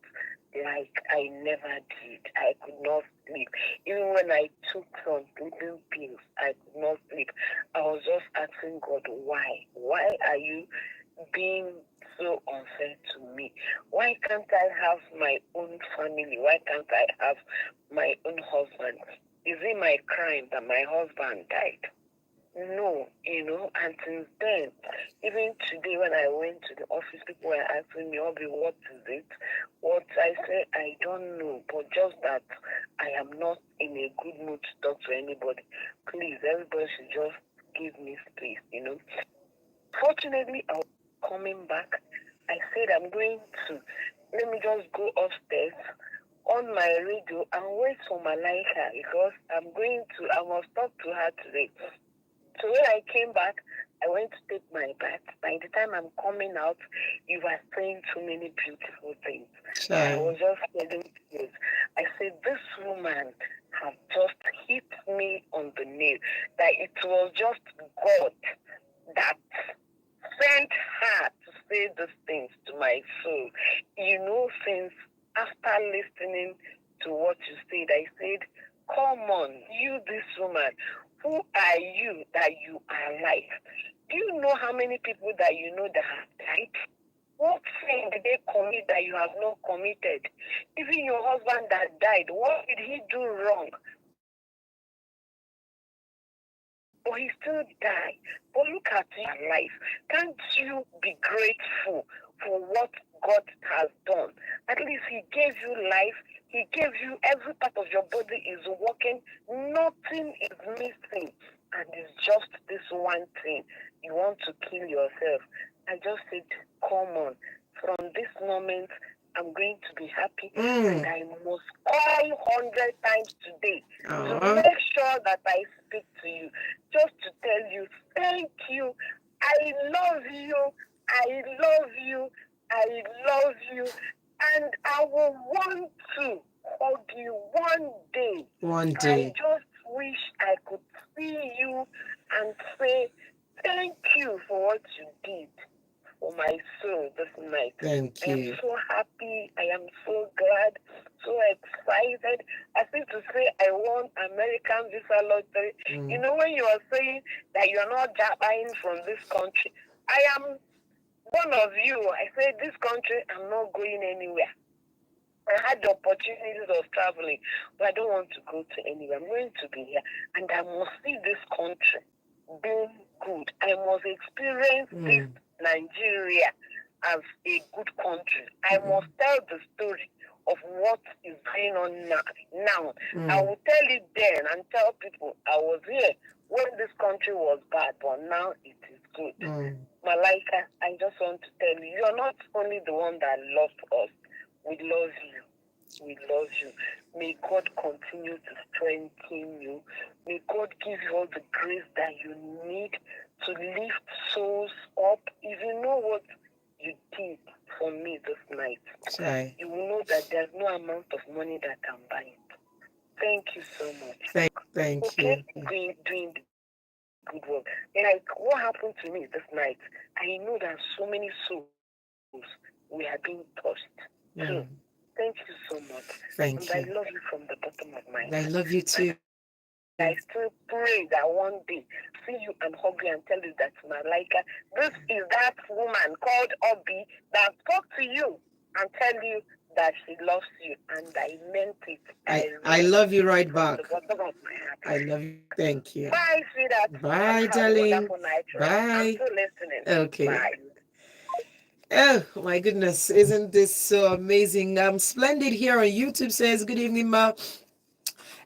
S3: like I never did. I could not sleep. Even when I took some sleeping pills, I could not sleep. I was just asking God, why? Why are you being so unfair to me? Why can't I have my own family? Why can't I have my own husband? Is it my crime that my husband died? No, and since then, even today when I went to the office, people were asking me, Obi, what is it? What I say, I don't know, but just that I am not in a good mood to talk to anybody. Please, everybody should just give me space, Fortunately, I was coming back. I said I'm going to, let me just go upstairs on my radio and wait for Malaika because I must talk to her today. So when I came back, I went to take my bath. By the time I'm coming out, you were saying so many beautiful things. I was just saying things. I said, this woman has just hit me on the nail. That it was just God that sent her to say these things to my soul. Since after listening to what you said, I said, come on, you, this woman, who are you that you are alive? Do you know how many people that you know that have died? What sin did they commit that you have not committed? Even your husband that died, what did he do wrong? But he still died. But look at your life. Can't you be grateful for what God has done? At least He gave you life. He gave you every part of your body is working. Nothing is missing. And it's just this one thing. You want to kill yourself. I just said, come on. From this moment, I'm going to be happy, and I must call 100 times today to make sure that I speak to you, just to tell you, thank you, I love you, I love you, I love you, and I will want to hug you one day.
S1: One day.
S3: I just wish I could see you and say, thank you for what you did for my soul this night.
S1: Thank you.
S3: I am so happy. I am so glad, so excited. I think to say I won American visa lottery. You know, when you are saying that you're not buying from this country, I am one of you. I say this country, I'm not going anywhere. I had the opportunities of traveling, but I don't want to go to anywhere. I'm going to be here, and I must see this country being good. I must experience this Nigeria as a good country. I must tell the story of what is going on now. I will tell it then and tell people I was here when this country was bad, but now it is good. Malaika, I just want to tell you, you're not only the one that loved us. We love you. We love you. May God continue to strengthen you. May God give you all the grace that you need to lift souls up. If you know what you did for me this night, you will know that there's no amount of money that can buy it. Thank you so much.
S1: Thank you.
S3: Doing good work. Like what happened to me this night, I know that so many souls we are being touched too. Thank you so much.
S1: Thank
S3: and
S1: you.
S3: I love you from the bottom of my heart.
S1: I love you too.
S3: I still pray that one day see you and hug you and tell you that Malaika, this is that woman called Obi that spoke to you and tell you that she loves you, and I meant it.
S1: I love you right back.
S3: The bottom of my heart.
S1: I love you. Thank you.
S3: Bye, sweetheart.
S1: Bye, darling. Bye.
S3: I'm still listening.
S1: Okay.
S3: Bye.
S1: Oh my goodness, isn't this so amazing? Splendid here on YouTube says, good evening, Ma.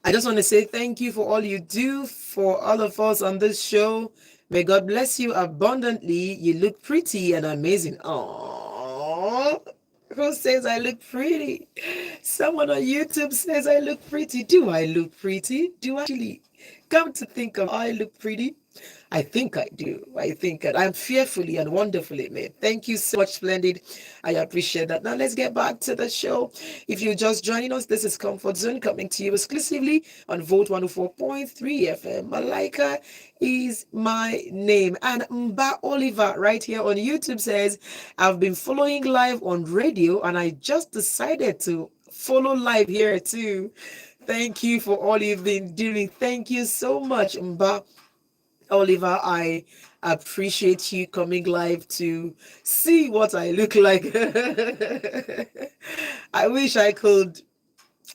S1: I just want to say thank you for all you do for all of us on this show. May God bless you abundantly. You look pretty and amazing. Aww. Who says I look pretty? Someone on YouTube says I look pretty. Do I look pretty? Do I actually? Come to think of, I look pretty. I think I do. I think I'm fearfully and wonderfully made. Thank you so much, Splendid. I appreciate that. Now let's get back to the show. If you're just joining us, this is Comfort Zone coming to you exclusively on Volt 104.3 FM. Malaika is my name. And Mba Oliver right here on YouTube says, I've been following live on radio and I just decided to follow live here too. Thank you for all you've been doing. Thank you so much, Mba Oliver. I appreciate you coming live to see what I look like. I wish I could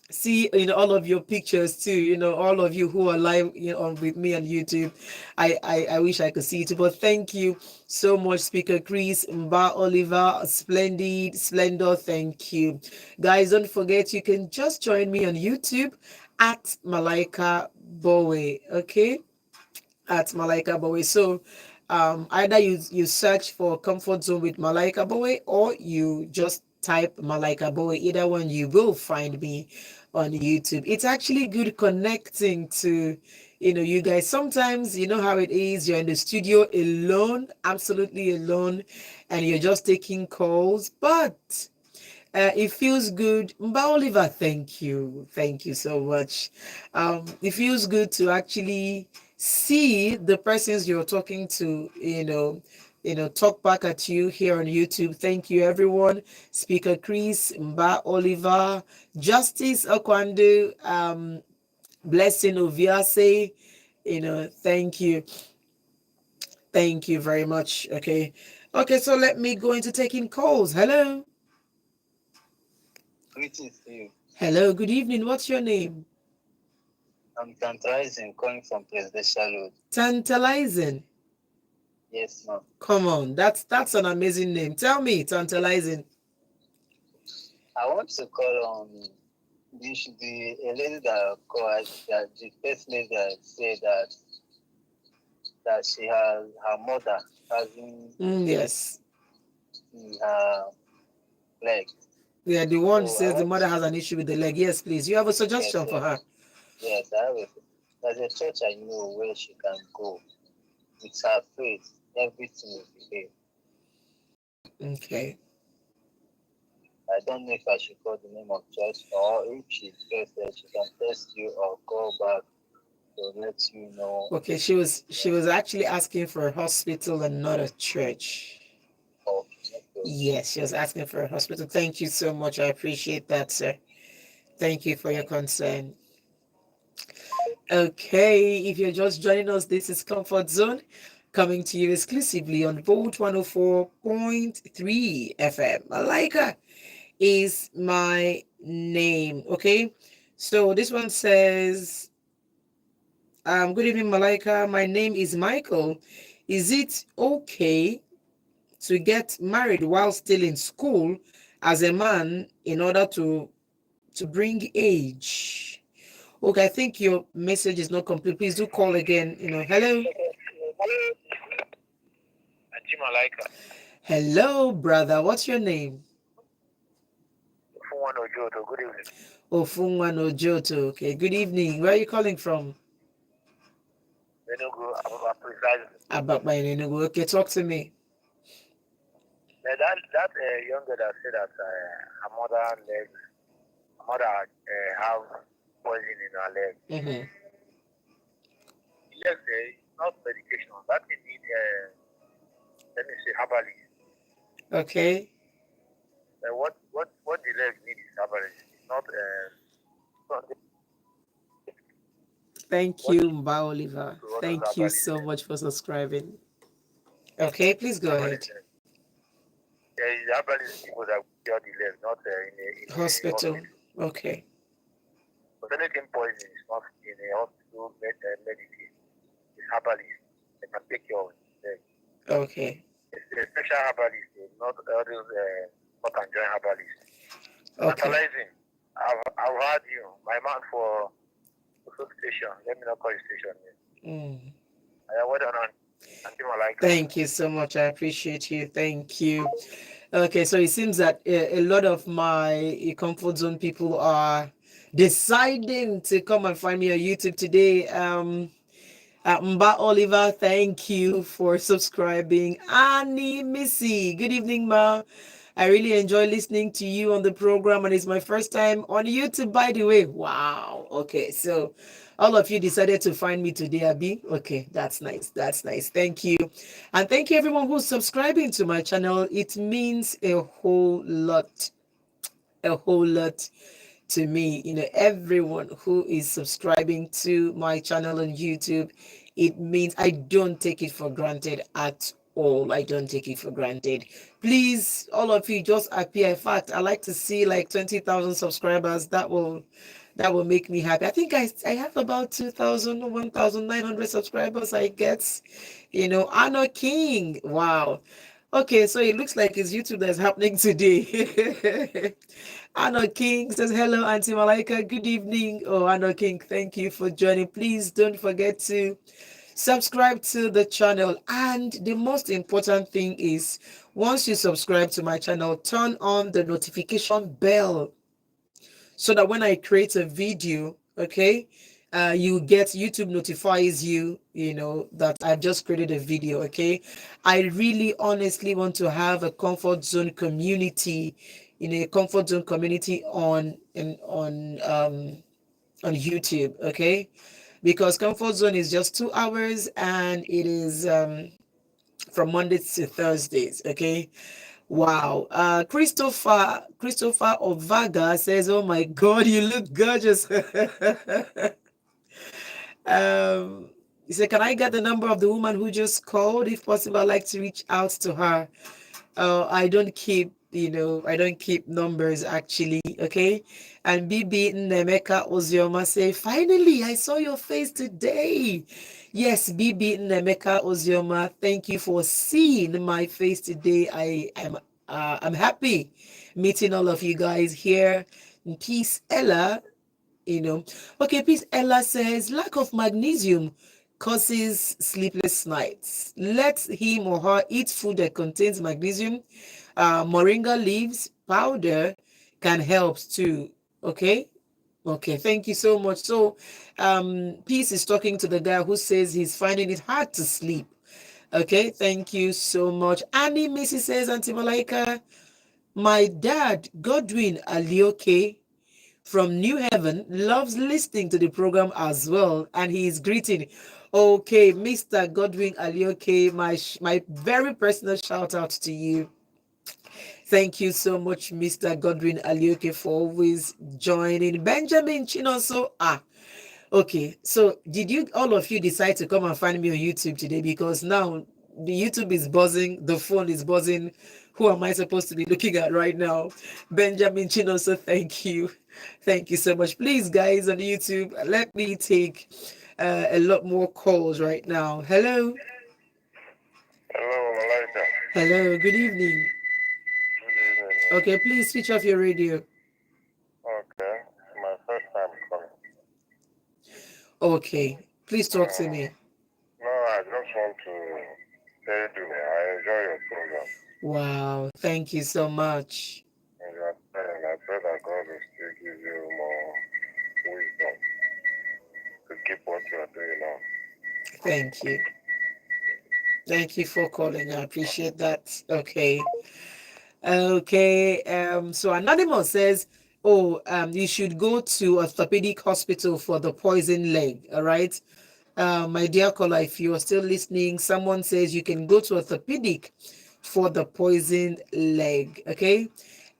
S1: see all of your pictures too, all of you who are live on with me on YouTube. I wish I could see it, but thank you so much, Speaker Chris, Mba Oliver, Splendor. Thank you, guys. Don't forget, you can just join me on YouTube at Malaika Bowei. Okay, at Malaika Bowei. So either you search for Comfort Zone with Malaika Bowei, or you just type Malaika Bowei. Either one, you will find me on YouTube. It's actually good connecting to you guys. Sometimes you know how it is, you're in the studio alone, absolutely alone, and you're just taking calls, but it feels good. Mba Oliver, thank you. Thank you so much. It feels good to actually see the persons you're talking to, talk back at you here on YouTube. Thank you, everyone. Speaker Chris, Mba Oliver, Justice Okwandu, Blessing Oviase, thank you. Thank you very much. Okay. Okay, so let me go into taking calls. Hello.
S4: Greetings to you.
S1: Hello, good evening. What's your name?
S4: I'm tantalizing, calling from Presidential Road.
S1: Tantalizing.
S4: Yes, ma'am.
S1: Come on, that's an amazing name. Tell me, Tantalizing.
S4: I want to call on a lady that called, that the first lady that said that she has her mother having
S1: Yes.
S4: her leg.
S1: Yeah, the one
S4: So I
S1: says the
S4: want
S1: mother has an issue with the leg. Yes, please. You have a
S4: yes,
S1: suggestion for
S4: yes,
S1: her.
S4: yes. I have a, there's a church I know where she can go. With her faith, everything will be there.
S1: Okay.
S4: I don't know if I should call the name of church or if she's interested, she can text you or call back to let you know.
S1: Okay, she was actually asking for a hospital and not a church.
S4: Of
S1: Yes, she was asking for a hospital. Thank you so much. I appreciate that, sir. Thank you for your concern. Okay, if you're just joining us, this is Comfort Zone coming to you exclusively on Volt 104.3 FM. Malaika is my name. Okay, so this one says, good evening, Malaika. My name is Michael. Is it okay to get married while still in school as a man in order to bring age? Okay, I think your message is not complete. Please do call again. Hello.
S5: Auntie Malaika.
S1: Hello, brother. What's your name?
S5: Ofunwan Ojoto. Good evening.
S1: Ofunwan Ojoto. Okay, good evening. Where are you calling from?
S5: Enugu, precisely.
S1: About my Enugu. Okay, talk to me.
S5: That young girl that said that her mother have poison in her leg.
S1: Mm-hmm.
S5: Yes, not medication. That they need, let me say, herbalist.
S1: Okay.
S5: What the leg needs is herbalist. It's not.
S1: Thank you, Mba Oliver. Thank you so much for subscribing. Okay, please go ahead.
S5: There is herbalist people that cure the leg, not in a
S1: Hospital. Okay.
S5: But anything poison is not in a hospital medicine. It's herbalist. They can take care of it.
S1: Okay.
S5: It's a special herbalist, not all those what can join herbalist.
S1: Okay.
S5: Analyzing. I've heard you, my man for station. Let me not call it station. Well done, Auntie Malaika.
S1: Thank you so much. I appreciate you. Thank you. Okay, so it seems that a lot of my comfort zone people are deciding to come and find me on YouTube today. Mba Oliver, thank you for subscribing. Annie Missy, good evening, Ma. I really enjoy listening to you on the program, and it's my first time on YouTube, by the way. Wow. Okay, so all of you decided to find me today, Abby. Okay, that's nice. That's nice. Thank you. And thank you, everyone who's subscribing to my channel. It means a whole lot. A whole lot to me. Everyone who is subscribing to my channel on YouTube, it means I don't take it for granted at all. I don't take it for granted. Please, all of you, just appear. In fact, I like to see like 20,000 subscribers. That will make me happy. I think I have about 2,000, 1,900 subscribers, I guess. Anna King. Wow. Okay, so it looks like it's YouTube that's happening today. Anna King says, hello, Auntie Malaika. Good evening. Oh, Anna King, thank you for joining. Please don't forget to subscribe to the channel. And the most important thing is, once you subscribe to my channel, turn on the notification bell so that when I create a video, okay, you get YouTube notifies you, that I've just created a video. Okay, I really honestly want to have a comfort zone community, a comfort zone community on YouTube. Okay, because comfort zone is just 2 hours and it is from Mondays to Thursdays. Okay. Wow. Christopher Ovaga says, oh my God, you look gorgeous. um, He said, can I get the number of the woman who just called? If possible, I'd like to reach out to her. I don't keep, I don't keep numbers actually, okay? And BB Nemeka Ozioma say, finally, I saw your face today. Yes, BB Nemeka Ozioma, thank you for seeing my face today. I'm happy meeting all of you guys here. Peace, Ella. Okay, Peace Ella says lack of magnesium causes sleepless nights. Let him or her eat food that contains magnesium. Moringa leaves powder can help too. Okay. Okay, thank you so much. So, Peace is talking to the guy who says he's finding it hard to sleep. Okay, thank you so much. Annie Missy says, Auntie Malaika, my dad, Godwin Alioke, from New Haven, loves listening to the program as well, and he is greeting. Okay, Mr. Godwin Alioke, my very personal shout out to you. Thank you so much, Mr. Godwin Alioke, for always joining. Benjamin Chinoso, okay. So did you all of you decide to come and find me on YouTube today? Because now the YouTube is buzzing, the phone is buzzing. Who am I supposed to be looking at right now? Benjamin Chinoso, thank you. Thank you so much. Please, guys, on YouTube, let me take a lot more calls right now. Hello.
S5: Hello, Malaika.
S1: Hello. Good evening.
S5: Good evening.
S1: Okay, please switch off your radio.
S5: Okay, it's my first time calling.
S1: Okay. Please talk to me.
S5: No, I just want to tell you I enjoy your program.
S1: Wow. Thank you so much.
S5: And I pray that God will still give you more wisdom to keep what you are doing now.
S1: Thank you. Thank you for calling. I appreciate that. Okay. Okay. So Anonymous says, oh, you should go to orthopedic hospital for the poison leg. All right. My dear caller, if you are still listening, someone says you can go to orthopedic for the poisoned leg. Okay.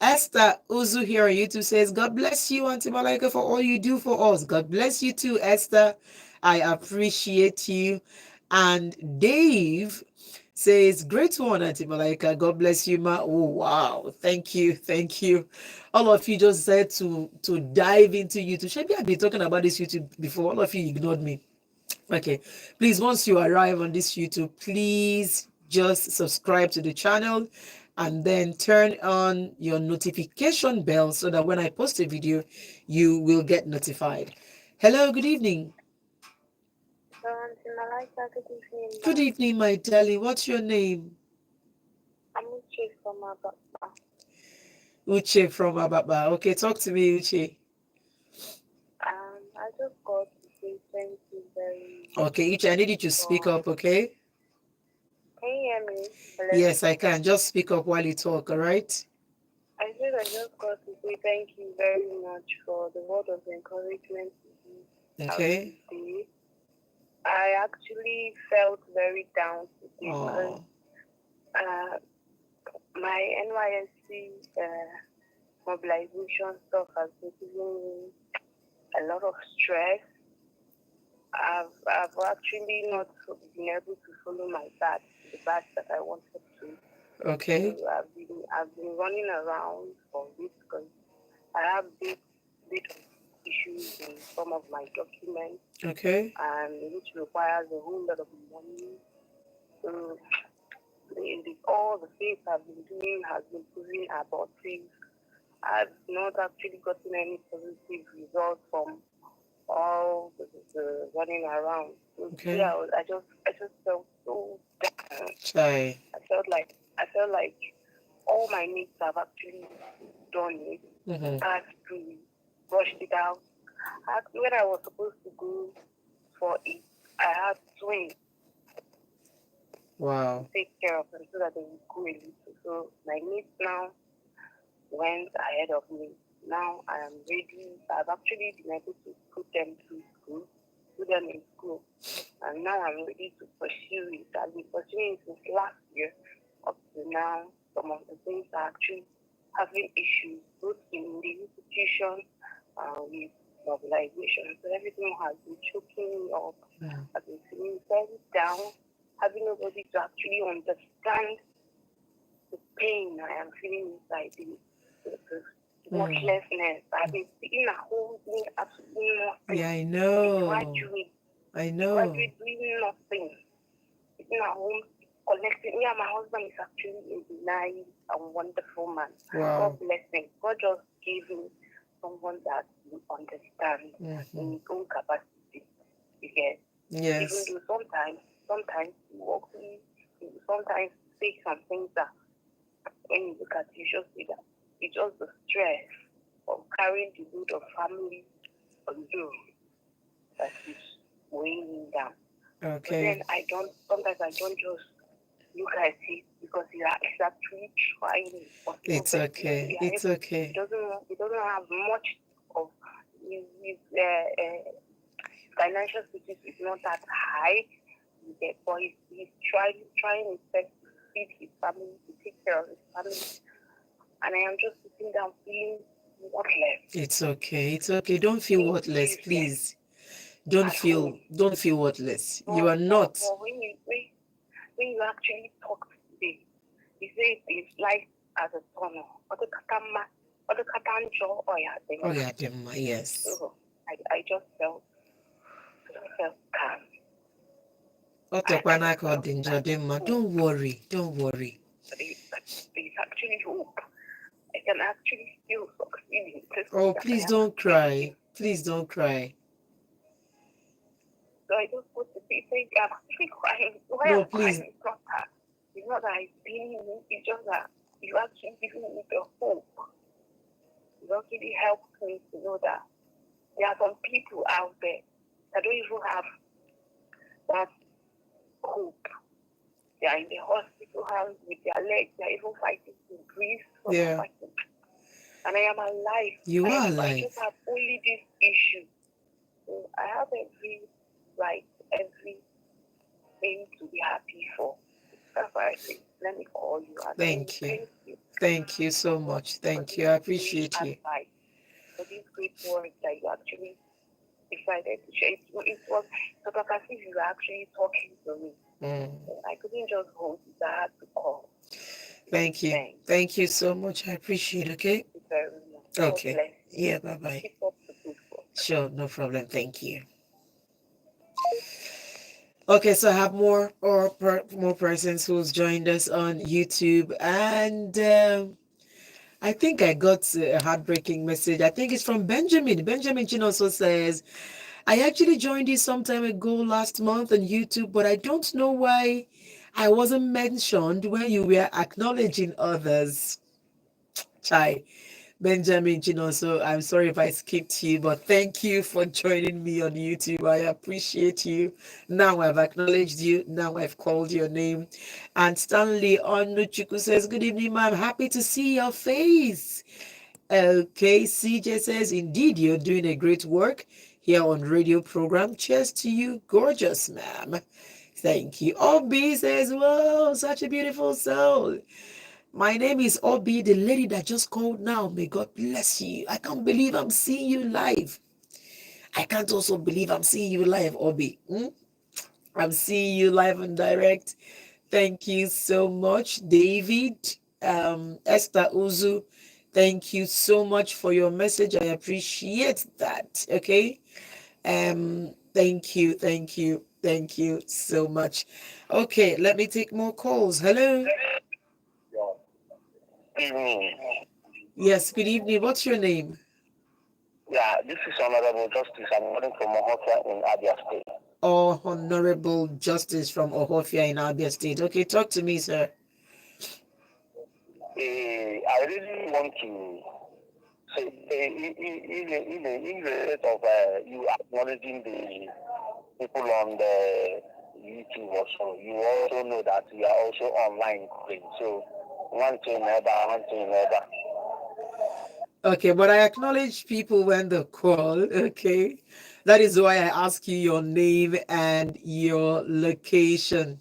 S1: Esther Uzu here on YouTube says, God bless you, Auntie Malaika, for all you do for us. God bless you too, Esther. I appreciate you. And Dave says, great one, Auntie Malaika. God bless you, ma. Oh, wow. Thank you. Thank you. All of you just said to dive into YouTube. Maybe I've been talking about this YouTube before. All of you ignored me. Okay, please, once you arrive on this YouTube, please just subscribe to the channel and then turn on your notification bell so that when I post a video, you will get notified. Hello, good evening.
S3: Malaika, good evening.
S1: Good evening, my darling. What's your name?
S3: I'm Uche from Ababa.
S1: Uche from Ababa. Okay, talk to me, Uche.
S3: I just got to say thank you very much.
S1: Okay, Uche, I need you to speak up, okay?
S3: Can you hear me? Hello?
S1: Yes, I can. Just speak up while you talk, all right?
S3: I said I just got to say thank you very much for the word of encouragement
S1: Okay.
S3: today. I actually felt very down today because my NYSC mobilization stuff has been giving me a lot of stress. I've actually not been able to follow my path, the path that I wanted to.
S1: Okay.
S3: So I've been running around for weeks because I have big issues in some of my documents.
S1: Okay.
S3: And which requires a whole lot of money. So all the things I've been doing has been proving abortive. I've not actually gotten any positive results from all the running around. So
S1: okay.
S3: Yeah, I just felt so down.
S1: Chai.
S3: I felt like all my needs have actually done it. I had to rush it out. When I was supposed to go for it, I had twins.
S1: Wow.
S3: To take care of them so that they would go a little. So my needs now went ahead of me. Now I am ready. I've actually been able to put them through school, put them in school. And now I'm ready to pursue it. I've been pursuing it since last year up to now. Some of the things are actually having issues, both in the institution, with mobilization. So everything has been choking me up. I've been feeling very down, having nobody to actually understand the pain I am feeling inside, the worthlessness. I've been sitting at home doing absolutely nothing.
S1: Yeah, I know.
S3: I graduate doing nothing. Sitting at home collecting. Yeah, my husband is actually a nice and wonderful man.
S1: Wow.
S3: God bless him. God just gave him someone that will understand in his own capacity. Because even though sometimes he walks me, he will sometimes say some things that when you look at it, you just see that it's just the stress of carrying the load of family alone that is weighing me down.
S1: Okay.
S3: But then sometimes I don't just look at it because he's actually trying.
S1: It's okay. It's okay.
S3: He doesn't have much of his financial status is not that high, but he's trying his best to feed his family, to take care of his family. And I am just sitting down feeling worthless.
S1: It's okay. It's okay. Don't feel worthless, please. Don't feel worthless. You are not.
S3: When you actually talk today, you say it's life as a tunnel.
S1: Oh yeah, yes.
S3: So I just felt calm.
S1: Don't worry. Don't worry.
S3: There's actually hope. I can actually still succeed in this.
S1: Oh, please don't cry. Please don't cry.
S3: So I just want to say, I'm actually crying. Why
S1: No,
S3: I'm
S1: please.
S3: crying? It's not that I'm being me. It's just that you actually giving me the hope. You actually helped me to know that there are some people out there that don't even have that hope. They are in the hospital house with their legs. They are even fighting to breathe.
S1: Yeah.
S3: And I am alive.
S1: You are alive.
S3: I just have only this issue. So I have every right, everything to be happy for. That's why I say, let me call you.
S1: Thank you. Thank you so much. Thank you. I appreciate you.
S3: For these great words that you actually decided to share. It was sort of as if you were actually talking to me. I couldn't just hold it. I had to call.
S1: Thank you. Thank you so much. I appreciate it, okay?
S3: Thank you very much.
S1: Okay. Yeah, bye-bye.
S3: Keep up the good work.
S1: Sure, no problem. Thank you. Okay, so I have more persons who's joined us on YouTube, and I think I got a heartbreaking message. I think it's from Benjamin. Benjamin Chin also says, I actually joined you some time ago last month on YouTube, but I don't know why I wasn't mentioned when you were acknowledging others. Chai. Benjamin Chinoso, I'm sorry if I skipped you, but thank you for joining me on YouTube. I appreciate you. Now I've acknowledged you. Now I've called your name. And Stanley Onuchuku says, good evening, ma'am. Happy to see your face. Okay, CJ says, indeed, you're doing a great work here on radio program. Cheers to you, gorgeous, ma'am. Thank you. Obi says, whoa, such a beautiful soul. My name is Obi, the lady that just called now. May God bless you. I can't believe I'm seeing you live. I can't also believe I'm seeing you live, Obi. I'm seeing you live and direct. Thank you so much, David. Esther Uzu, thank you so much for your message. I appreciate that. Okay. Thank you so much. Okay, let me take more calls. Hello. Yes, good evening. What's your name?
S5: Yeah, this is Honorable Justice. I'm calling from Ohofia in Abia State.
S1: Oh, Honorable Justice from Ohofia in Abia State. Okay, talk to me, sir.
S5: I really want to say, in the state of you acknowledging the people on the YouTube also, you also know that you are also online calling. So one thing another.
S1: Okay, but I acknowledge people when they call. Okay, that is why I ask you your name and your location.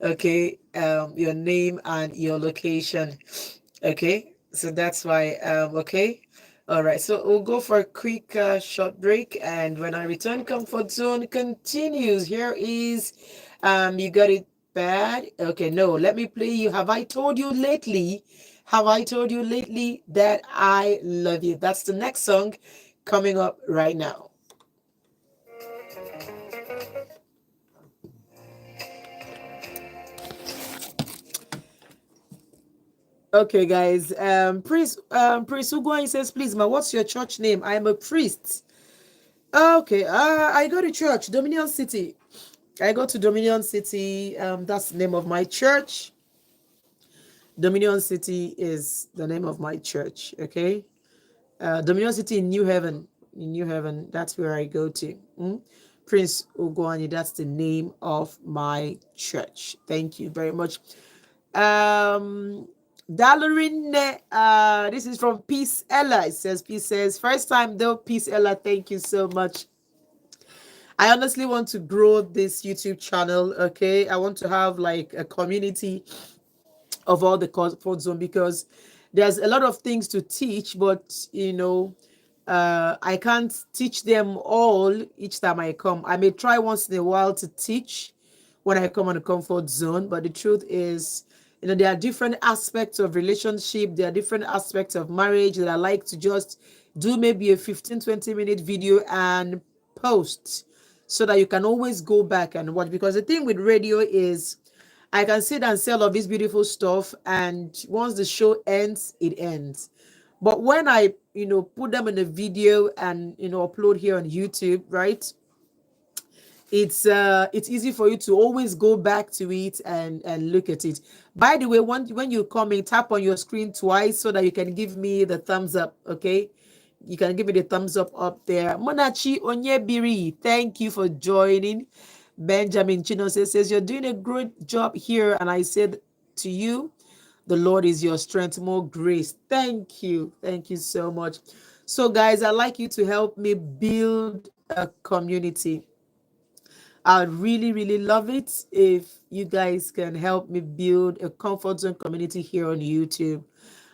S1: Okay, your name and your location. Okay, so that's why. Okay, All right, so we'll go for a quick short break, and when I return, Comfort Zone continues. Here is, you got it bad. Okay, no, let me play you. Have I told you lately? Have I told you lately that I love you? That's the next song coming up right now. Okay, guys. Priest Ugwai says, please, ma, what's your church name? I'm a priest. Okay, I go to church, Dominion City. I go to Dominion City. That's the name of my church. Dominion City is the name of my church. Okay. Dominion City in New Haven. In New Haven, that's where I go to. Prince Ogwani, that's the name of my church. Thank you very much. Dallarine, this is from Peace Ella. It says, Peace says, first time though, Peace Ella, thank you so much. I honestly want to grow this YouTube channel. Okay, I want to have like a community of all the comfort zone, because there's a lot of things to teach, but I can't teach them all each time I come. I may try once in a while to teach when I come on the comfort zone, but the truth is, there are different aspects of relationship, there are different aspects of marriage that I like to just do maybe a 15-20 minute video and post, so that you can always go back and watch. Because the thing with radio is, I can sit and sell all this beautiful stuff, and once the show ends, it ends. But when I, put them in a video and, upload here on YouTube, right? It's easy for you to always go back to it and look at it. By the way, when you come in, tap on your screen twice so that you can give me the thumbs up. Okay, you can give me the thumbs up there. Monachi Onyebiri, thank you for joining. Benjamin Chino says, you're doing a great job here, and I said to you, the Lord is your strength, more grace. Thank you so much. So guys, I'd like you to help me build a community. I'd really love it if you guys can help me build a comfort zone community here on YouTube.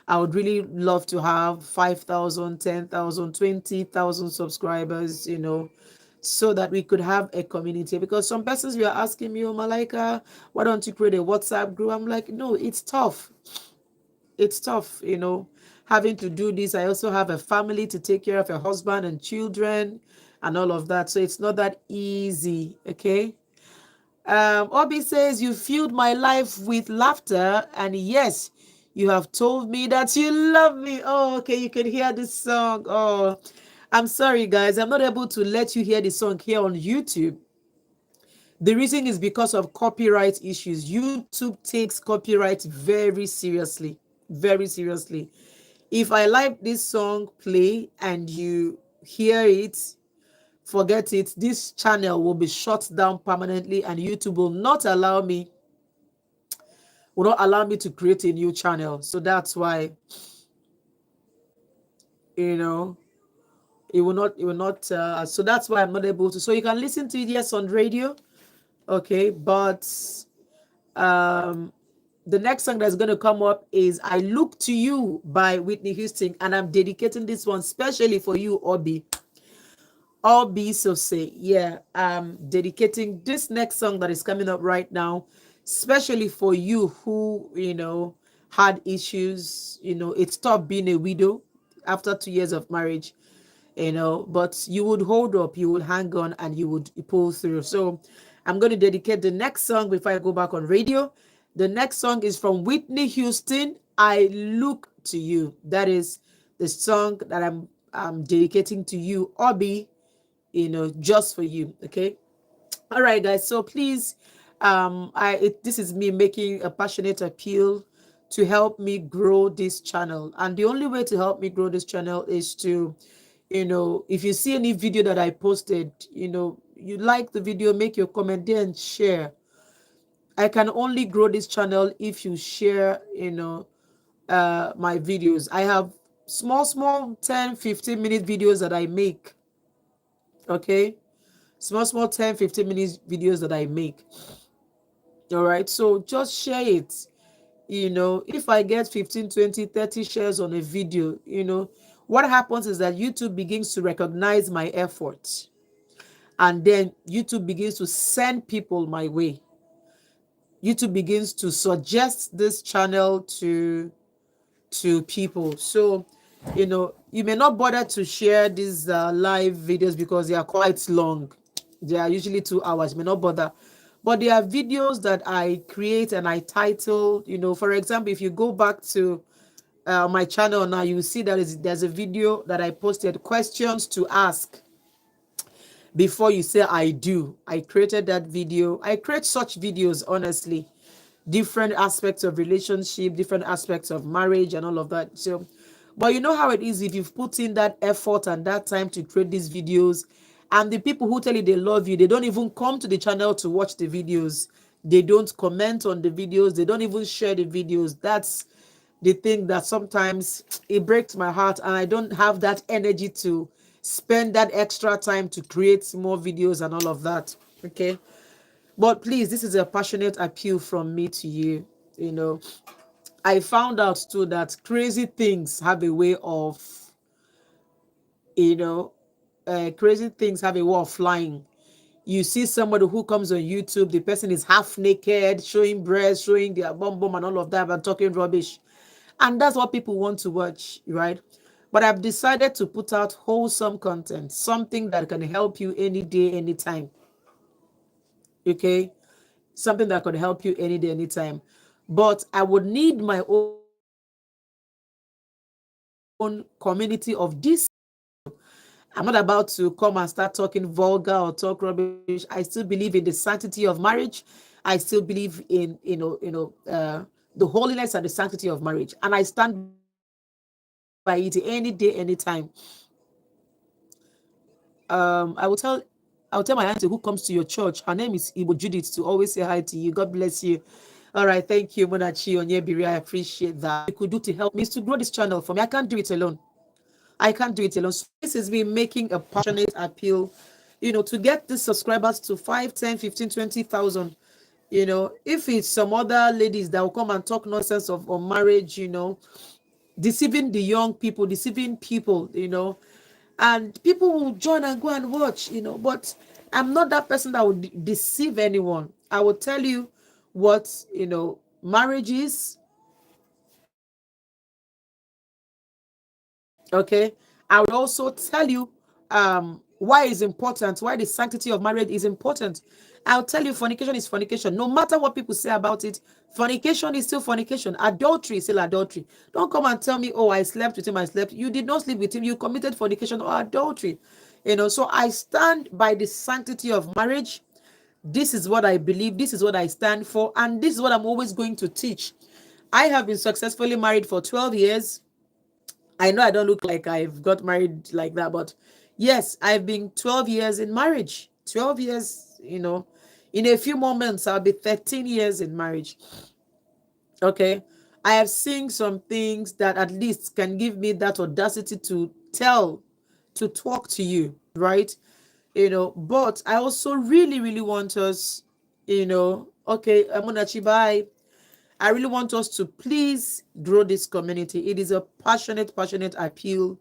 S1: I would really love to have 5,000, 10,000, 20,000 subscribers, so that we could have a community. Because some persons were asking me, oh, Malaika, why don't you create a WhatsApp group? I'm like, no, it's tough. It's tough, having to do this. I also have a family to take care of, a husband and children and all of that. So it's not that easy, okay? Obi says, you filled my life with laughter, and yes, you have told me that you love me. Oh, okay, you can hear this song. Oh, I'm sorry, guys. I'm not able to let you hear the song here on YouTube. The reason is because of copyright issues. YouTube takes copyright very seriously. Very seriously. If I like this song play and you hear it, forget it. This channel will be shut down permanently, and YouTube will not allow me to create a new channel. So that's why, it will not so that's why I'm not able to. So you can listen to it, yes, on radio, okay, but the next song that's going to come up is I Look to You by Whitney Houston, and I'm dedicating this one specially for you, Obi. So say, yeah, I'm dedicating this next song that is coming up right now, especially for you who, had issues. It's tough being a widow after 2 years of marriage, but you would hold up, you would hang on, and you would pull through. So I'm going to dedicate the next song before I go back on radio. The next song is from Whitney Houston, I Look to You. That is the song that I'm dedicating to you, Obi, just for you. Okay. All right, guys. So please, this is me making a passionate appeal to help me grow this channel. And the only way to help me grow this channel is to, if you see any video that I posted, you like the video, make your comment there and share. I can only grow this channel if you share, my videos. I have small 10-15 minute videos that I make. Okay, small 10-15 minute videos that I make. All right, so just share it. If I get 15, 20, 30 shares on a video, what happens is that YouTube begins to recognize my efforts, and then YouTube begins to send people my way. YouTube begins to suggest this channel to people. So, you may not bother to share these live videos because they are quite long. They are usually 2 hours. You may not bother. But there are videos that I create and I title, for example, if you go back to my channel now, you will see that there's a video that I posted, questions to ask before you say I do. I created that video. I create such videos, honestly, different aspects of relationship, different aspects of marriage and all of that. So, but you know how it is, if you've put in that effort and that time to create these videos, and the people who tell you they love you, they don't even come to the channel to watch the videos. They don't comment on the videos. They don't even share the videos. That's the thing that sometimes it breaks my heart, and I don't have that energy to spend that extra time to create more videos and all of that. Okay. But please, this is a passionate appeal from me to you. I found out too that crazy things have a way of, you know, crazy things have a way of flying. You see somebody who comes on YouTube, the person is half naked, showing breasts, showing their bum bum and all of that, and talking rubbish. And that's what people want to watch, right? But I've decided to put out wholesome content, something that can help you any day, anytime. Okay? Something that could help you any day, anytime. But I would need my own community of this. I'm not about to come and start talking vulgar or talk rubbish. I still believe in the sanctity of marriage. I still believe in the holiness and the sanctity of marriage, and I stand by it any day, anytime. I will tell my auntie who comes to your church. Her name is Ibo Judith, to always say hi to you. God bless you. All right, thank you, Monachi Onyebiri. I appreciate that. You could do to help me is to grow this channel for me. I can't do it alone. I can't do it alone. So this is me making a passionate appeal, to get the subscribers to 5, 10, 15, 20,000. If it's some other ladies that will come and talk nonsense of on marriage, deceiving the young people, deceiving people, and people will join and go and watch, but I'm not that person that would deceive anyone. I will tell you what, marriage is. Okay. I will also tell you why it's important, why the sanctity of marriage is important. I'll tell you fornication is fornication. No matter what people say about it, fornication is still fornication. Adultery is still adultery. Don't come and tell me, oh, I slept with him, I slept. You did not sleep with him. You committed fornication or adultery. So I stand by the sanctity of marriage. This is what I believe. This is what I stand for. And this is what I'm always going to teach. I have been successfully married for 12 years. I know I don't look like I've got married like that, but yes, I've been 12 years in marriage. 12 years, in a few moments, I'll be 13 years in marriage. Okay. I have seen some things that at least can give me that audacity to talk to you, right? But I also really, really want us, okay, I'm gonna bye. I really want us to please grow this community. It is a passionate appeal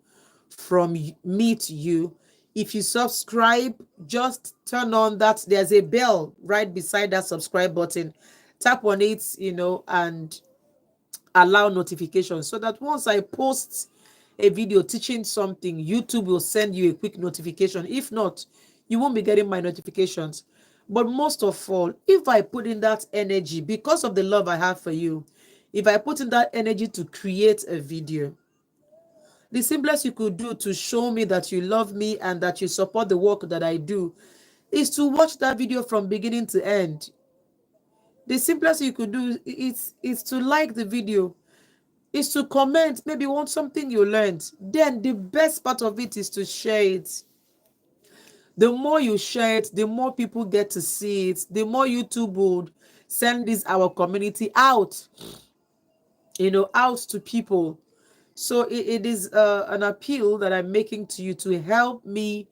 S1: from me to you. If you subscribe, just turn on that. There's a bell right beside that subscribe button. Tap on it, and allow notifications so that once I post a video teaching something, YouTube will send you a quick notification. If not, you won't be getting my notifications. But most of all, if I put in that energy, because of the love I have for you, if I put in that energy to create a video, the simplest you could do to show me that you love me and that you support the work that I do is to watch that video from beginning to end. The simplest you could do is to like the video, is to comment, maybe want something you learned. Then the best part of it is to share it. The more you share it, the more people get to see it, the more YouTube would send this our community out, out to people. So it is an appeal that I'm making to you to help me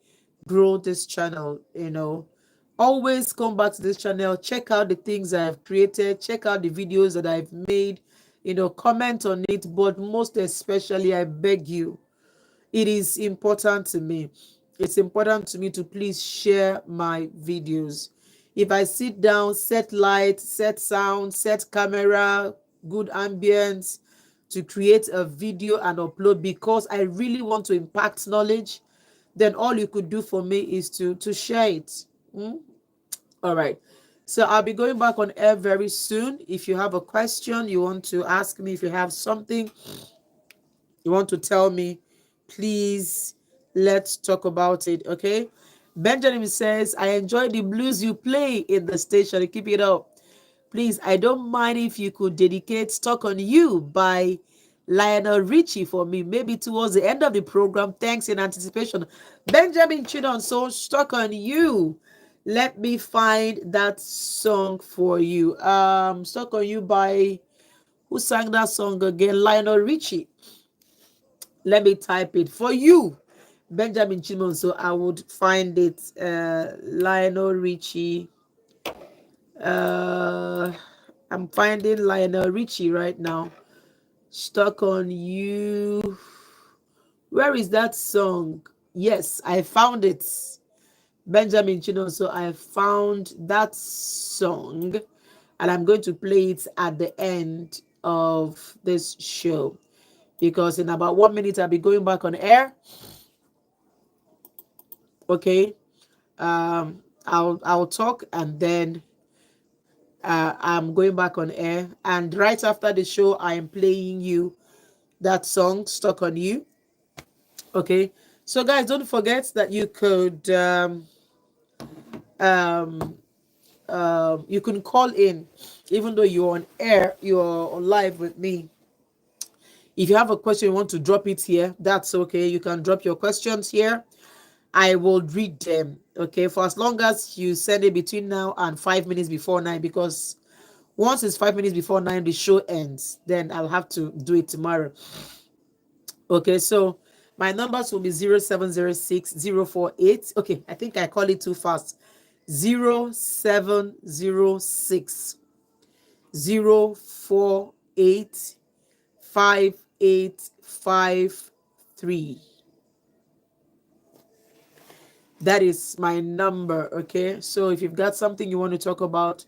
S1: grow this channel. Always come back to this channel, check out the things I've created, check out the videos that I've made, comment on it. But most especially, I beg you, It is important to me. It's important to me to please share my videos. If I sit down, set light, set sound, set camera, good ambience to create a video and upload because I really want to impact knowledge, then all you could do for me is to share it. All right. So I'll be going back on air very soon. If you have a question you want to ask me, if you have something you want to tell me, please let's talk about it. Okay. Benjamin says, I enjoy the blues you play in the station. Keep it up. Please, I don't mind if you could dedicate Stuck on You by Lionel Richie for me, maybe towards the end of the program. Thanks in anticipation. Benjamin Chidon, so Stuck on You. Let me find that song for you. Stuck on You by, who sang that song again? Lionel Richie. Let me type it for you, Benjamin Chimon, so I would find it. Lionel Richie. I'm finding Lionel Richie right now. Stuck on You. Where is that song? Yes, I found it. Benjamin Chino. So I found that song and I'm going to play it at the end of this show because in about 1 minute I'll be going back on air. Okay. I'll talk and then I'm going back on air, and right after the show I am playing you that song Stuck on You. Okay, so guys, don't forget that you could you can call in even though you're on air, you're live with me. If you have a question you want to drop it here, that's okay. You can drop your questions here. I will read them, okay, for as long as you send it between now and 5 minutes before 9, because once it's 5 minutes before 9 the show ends, then I'll have to do it tomorrow. Okay, so my numbers will be 0706 okay, I think I call it too fast. 0706 048 5853. That is my number. Okay, so if you've got something you want to talk about,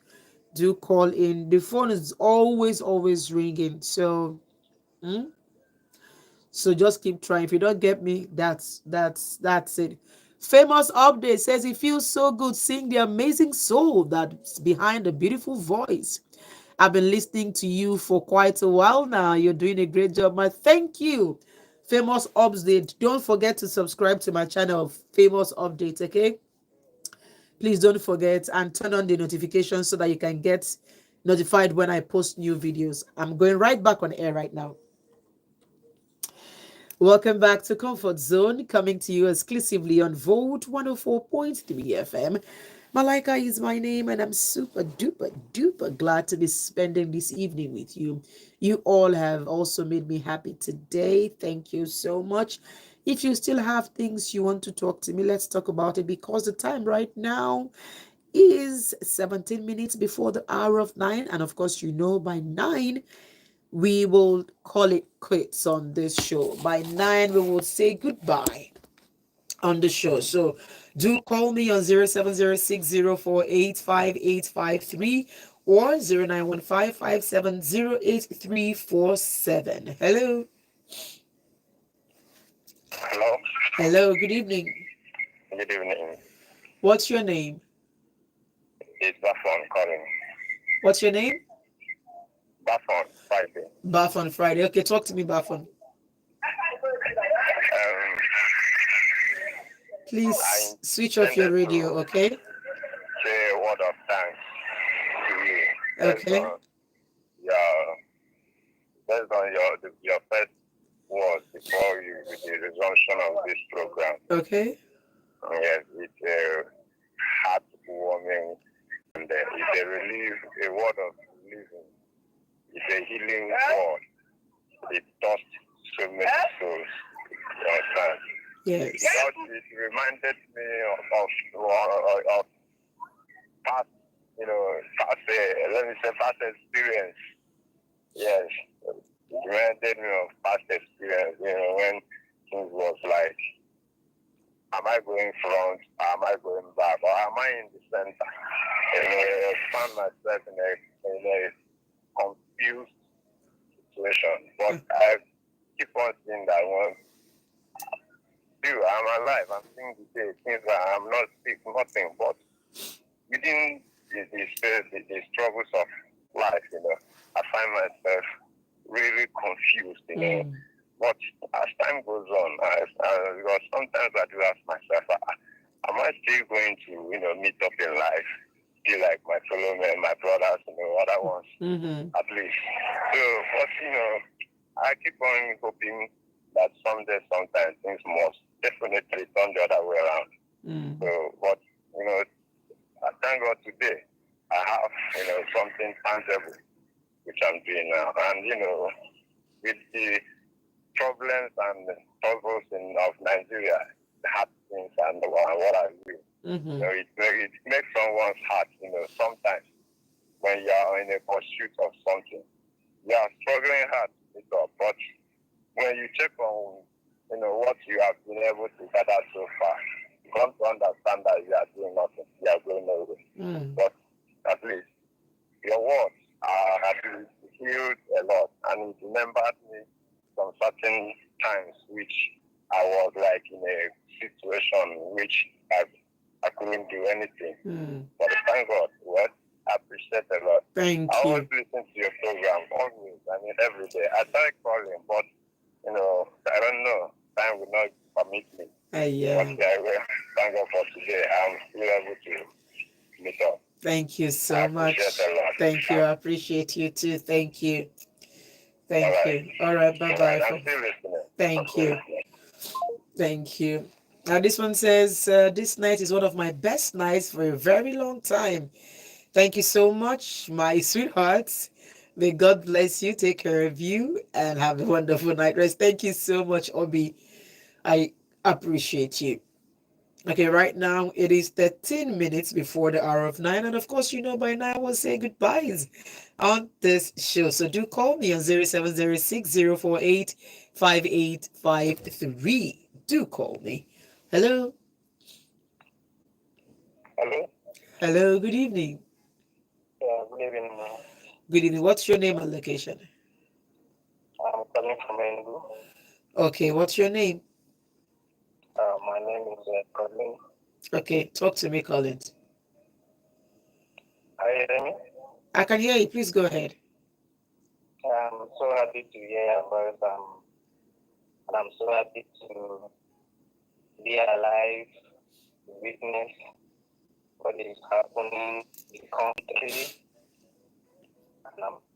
S1: do call in. The phone is always ringing, so so just keep trying. If you don't get me, that's it. Famous update says it feels so good seeing the amazing soul that's behind the beautiful voice. I've been listening to you for quite a while now. You're doing a great job, my. Thank you. Famous update. Don't forget to subscribe to my channel, Famous Update. Okay, please don't forget and turn on the notifications so that you can get notified when I post new videos. I'm going right back on air right now. Welcome back to Comfort Zone, coming to you exclusively on Vote 104.3 FM. Malaika is my name, and I'm super duper glad to be spending this evening with you. You all have also made me happy today. Thank you so much. If you still have things you want to talk to me, let's talk about it, because the time right now is 17 minutes before the hour of 9. And of course, you know, by 9, we will call it quits on this show. By 9, we will say goodbye on the show. So do call me on 0706 or 0915570847. Hello.
S5: Hello.
S1: Hello, good evening.
S5: Good evening.
S1: What's your name?
S5: It's Bafon calling.
S1: What's your name?
S5: Bafon Friday.
S1: Bafon Friday. Okay, talk to me, Bafon. Please switch off your radio, okay?
S5: Say a word of thanks to you.
S1: Okay.
S5: Based on your first words before you with the resumption of this program.
S1: Okay.
S5: Yes, it's a heartwarming and it's a relief, a word of living. It's a healing word. It touched so many souls. You understand?
S1: Yes.
S5: It reminded me of past, past experience. Yes, it reminded me of past experience. When things was like I going front? Am I going back? Or am I in the center? I found myself in a confused situation. But I keep on seeing that one. Still, I'm alive. I'm seeing the day. Things that I'm not sick, nothing. But within the struggles of life, I find myself really confused, But as time goes on, because sometimes I do ask myself, am I still going to, meet up in life, be like my fellow men, my brothers, other ones, at least. So, but, I keep on hoping that someday, sometime, things must definitely turn the other way around. So, but, I thank God today I have, something tangible which I'm doing now. And, with the problems and struggles of Nigeria, the hard things and what I do, it makes someone's heart, sometimes when you are in a pursuit of something, you are struggling hard to pick up. But when you check on, what you have been able to gather so far, you come to understand that you are doing nothing, you are going nowhere. But at least your words have healed a lot, and it remembered me some certain times which I was like in a situation which I couldn't do anything. But thank God, I appreciate a lot.
S1: Thank
S5: I
S1: you.
S5: always listen to your program, always, every day. I try calling, but, I don't know. Time will not permit me. But I will. Thank God for today. I'm still able to meet up.
S1: Thank you so much. Thank you. I appreciate you too. Thank you. Thank you. All right. Bye-bye.
S5: I'm still listening.
S1: Thank you. Thank you. Now, this one says, this night is one of my best nights for a very long time. Thank you so much, my sweethearts. May God bless you, take care of you, and have a wonderful night rest. Thank you so much, Obi. I appreciate you. Okay, right now it is 13 minutes before the hour of 9. And of course, by now I will say goodbyes on this show. So do call me on 0706-048-5853. Do call me. Hello.
S5: Hello?
S1: Hello, good evening.
S5: Yeah, good evening.
S1: Good evening. What's your name and location?
S5: I'm calling from Enugu.
S1: Okay, what's your name?
S5: My name is Colin.
S1: Okay, talk to me, Collins.
S5: Are you hearing me?
S1: I can hear you. Please go ahead.
S5: I'm so happy to hear your voice. And I'm so happy to be alive, to witness what is happening in the country.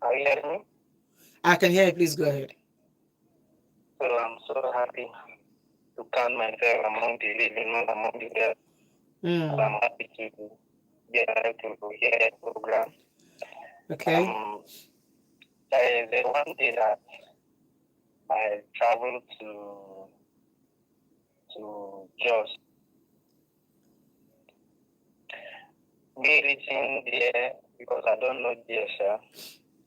S5: Are you hearing me?
S1: I can hear you. Please go ahead.
S5: So I'm so happy to count myself among the living, not among the dead. And I'm happy to be able to hear the program.
S1: Okay.
S5: There is one day that I traveled to Jos. Me reaching there because I don't know DSL.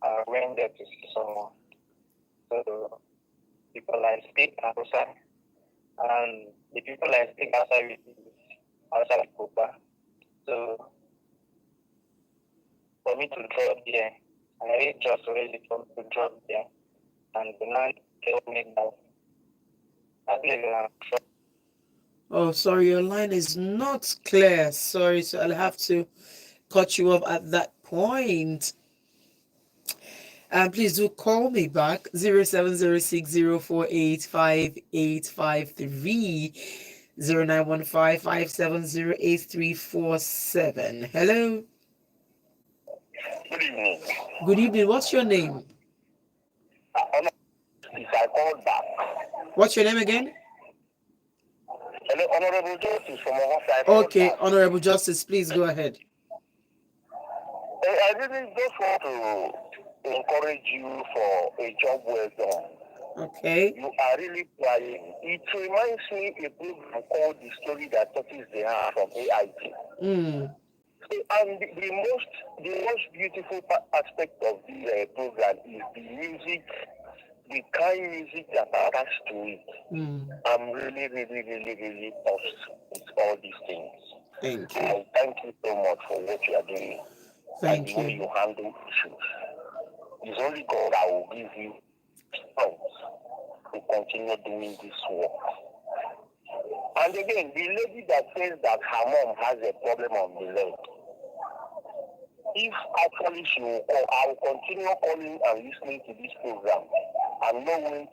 S5: I went there to see someone. So people I speak outside, and the people I speak outside with is outside Copa. So for me to drop there, I really just ready to drop there, and the man told me that I live in.
S1: Oh, sorry, your line is not clear. Sorry, so I'll have to cut you off at that point. And please do call me back 0706-048-5853 0915-570-8347. Hello.
S5: Good evening.
S1: Good evening. What's your name?
S5: If I call back.
S1: What's your name again?
S5: Hello, Honorable Justice from Ohio.
S1: Okay, Honorable Justice, please go ahead.
S5: I really just want to encourage you for a job well done.
S1: Okay.
S5: You are really trying. It reminds me a program called The Story That Touches the Heart from AIT. And the most beautiful aspect of the program is the music, the kind music that attached to it. I'm really, really, really, really all these things.
S1: Thank you.
S5: I thank you so much for what you are doing and the way you handle issues. It's only God that will give you strength to continue doing this work. And again, the lady that says that her mom has a problem on the leg, if actually she will call, I will continue calling and listening to this program and know when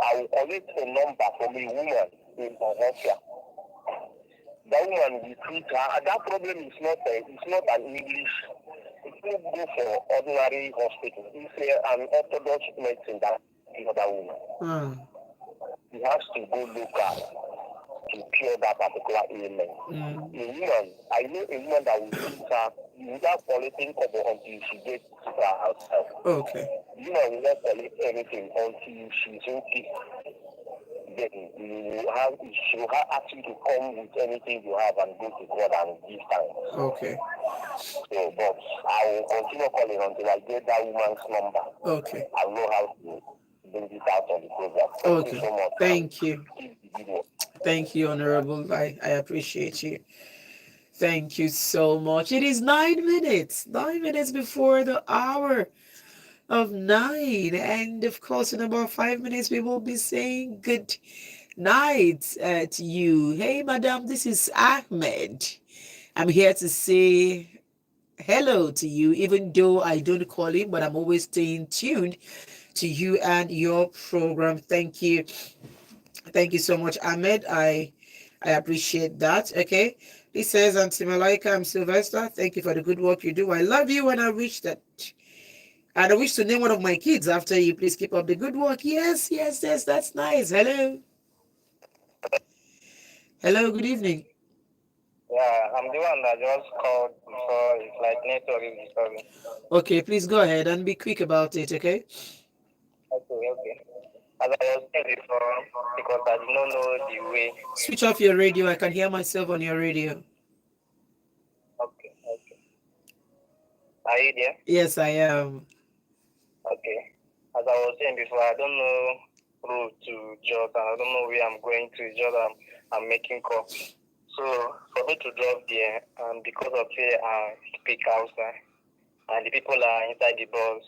S5: I will collect a number from a woman in Russia. That woman will treat her. That problem is not an English. It will go for ordinary hospital. It's an orthodox medicine that the other woman. He has to go local to cure that particular ailment. A woman, I know a woman that will treat her without collecting cover until she gets herself.
S1: Okay.
S5: The woman will not collect anything until she's okay. Then she will ask you to come with anything you have and go to God and give thanks.
S1: Okay.
S5: So, but I will continue calling until I get that woman's number.
S1: Okay.
S5: I know how to bring this out on the program. Thank you so much.
S1: Thank you. Thank you, Honorable. I appreciate you. Thank you so much. It is 9 minutes. 9 minutes before the hour of 9. And of course, in about 5 minutes, we will be saying good night to you. Hey, madam, this is Ahmed. I'm here to say hello to you, even though I don't call him, but I'm always staying tuned to you and your program. Thank you. Thank you so much, Ahmed. I appreciate that. Okay. He says, Auntie Malaika, I'm Sylvester. Thank you for the good work you do. I love you, and I wish that. And I wish to name one of my kids after you. Please keep up the good work. Yes, yes, yes. That's nice. Hello. Hello. Good evening.
S4: Yeah, I'm the one that just called before. It's like network is disturbing.
S1: Okay, please go ahead and be quick about it, okay?
S4: Okay. As I was saying before, because I did not know the way.
S1: Switch off your radio. I can hear myself on your radio.
S4: Okay. Are you there?
S1: Yes, I am.
S4: Okay. As I was saying before, I don't know route to Jordan. I don't know where I'm going to Jordan. I'm making calls. So for me to drop there, and because of it, I speak outside, and the people are inside the bus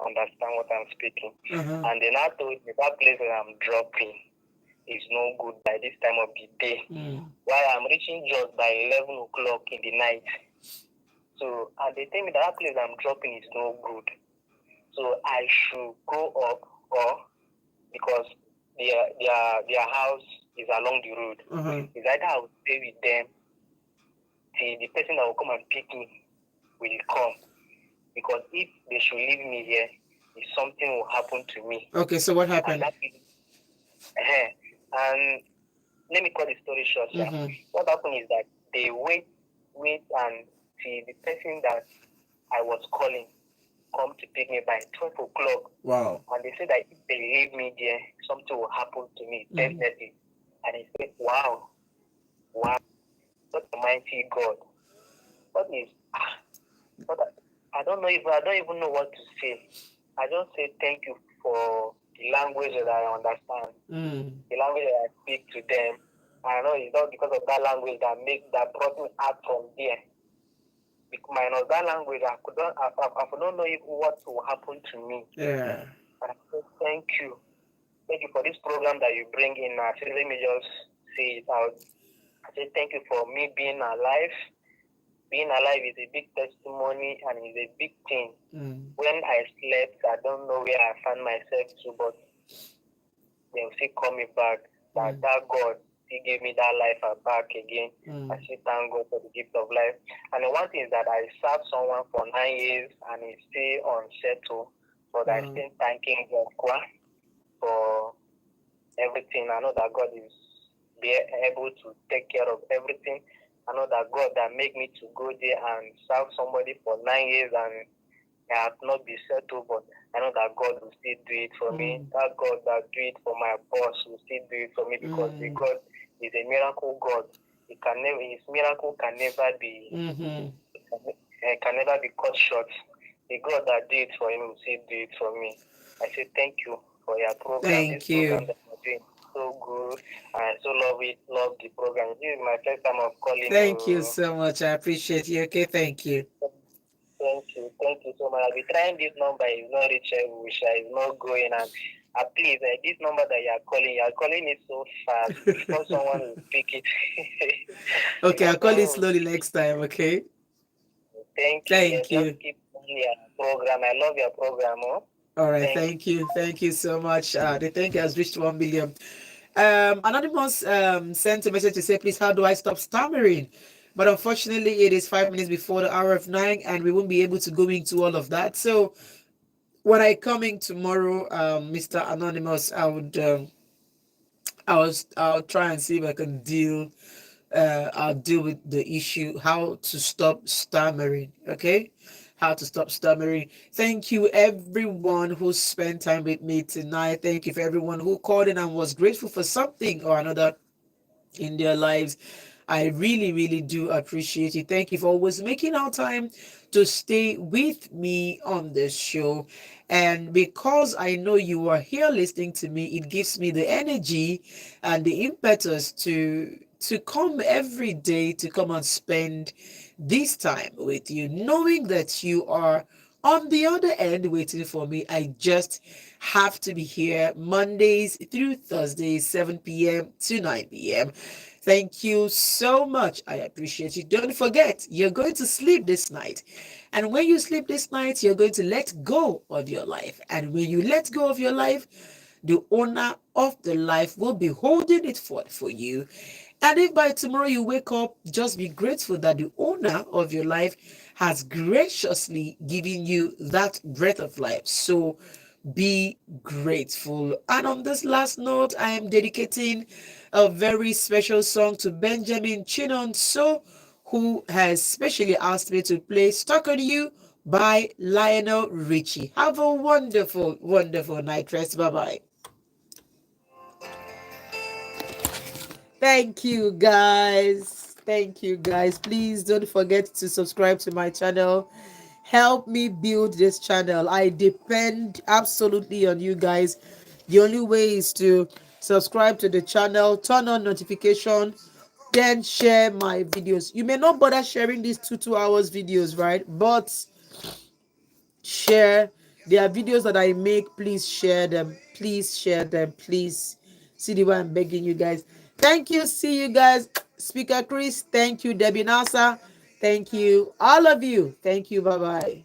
S4: understand what I'm speaking. And then I told me that place where I'm dropping is no good by this time of the day. While I'm reaching just by 11 o'clock in the night. So, and they tell me that place I'm dropping is no good. So I should go up, or because their house is along the road. It's either I will stay with them till the person that will come and pick me will come. Because if they should leave me here, if something will happen to me. Okay, so what happened? And let me cut the story short. What happened is that they wait until the person that I was calling come to pick me by 12 o'clock. Wow. And they said that if they leave me there, something will happen to me, definitely. And I said, wow, what a mighty God. I don't even know what to say. I just say thank you for the language that I understand, the language that I speak to them. I know it's not because of that language that brought me out from there. Minus that language, I don't know what will happen to me. Yeah. And I say thank you. Thank you for this program that you bring in. Let me just say it out. I say thank you for me being alive. Being alive is a big testimony and is a big thing. When I slept, I don't know where I found myself to, but they'll still call me back. That God, He gave me that life back again. I still thank God for the gift of life. And the one thing is that I served someone for 9 years and he's still unsettled, but I'm still thanking God for everything. I know that God is able to take care of everything. I know that God that made me to go there and serve somebody for 9 years and I have not been settled, but I know that God will still do it for me. That God that do it for my boss will still do it for me because the God is a miracle God. His miracle can never be can never be cut short. The God that did it for him will still do it for me. I say thank you for your program. Program that you're doing so good and so lovely. love the program. This is my first time of calling
S1: Thank you
S4: you.
S1: so much. I appreciate you. Okay, thank you.
S4: Thank you so much. I'll be trying this number. It's not reachable. It's not going. And please, this number that you are calling it so fast before someone will pick it.
S1: Okay,
S4: Before
S1: I'll call it
S4: someone will
S1: slowly
S4: pick it.
S1: next time. Okay.
S4: Thank you. Yeah,
S1: Thank
S4: just
S1: you.
S4: keep on your program. I love your program. Oh.
S1: All right.
S4: Thank you.
S1: Thank you. Thank you so much. The thank you has reached 1 million. Anonymous sent a message to say, please, how do I stop stammering? But unfortunately, it is 5 minutes before the hour of 9, and we won't be able to go into all of that. So when I come in tomorrow, Mr. Anonymous, I'll try and see if I can I'll deal with the issue how to stop stammering. Okay, how to stop stammering. Thank you everyone who spent time with me tonight. Thank you for everyone who called in and was grateful for something or another in their lives. I really, really do appreciate it. Thank you for always making our time to stay with me on this show. And because I know you are here listening to me, it gives me the energy and the impetus to come every day to come and spend this time with you, knowing that you are on the other end waiting for me. I just have to be here Mondays through Thursdays, 7 p.m. to 9 p.m. Thank you so much. I appreciate you. Don't forget, you're going to sleep this night. And when you sleep this night, you're going to let go of your life. And when you let go of your life, the owner of the life will be holding it forth for you. And if by tomorrow you wake up, just be grateful that the owner of your life has graciously given you that breath of life. So be grateful. And on this last note, I am dedicating a very special song to Benjamin Chinonso, who has specially asked me to play Stuck on You by Lionel Richie. Have a wonderful, wonderful night rest. Bye bye. Thank you, guys. Thank you, guys. Please don't forget to subscribe to my channel. Help me build this channel. I depend absolutely on you guys. The only way is to subscribe to the channel, turn on notification, then share my videos. You may not bother sharing these two hours videos, right? But share. There are videos that I make. Please share them. Please share them. Please. See the way I'm begging you guys. Thank you. See you guys. Speaker Chris. Thank you. Debbie Nasa. Thank you. All of you. Thank you. Bye bye.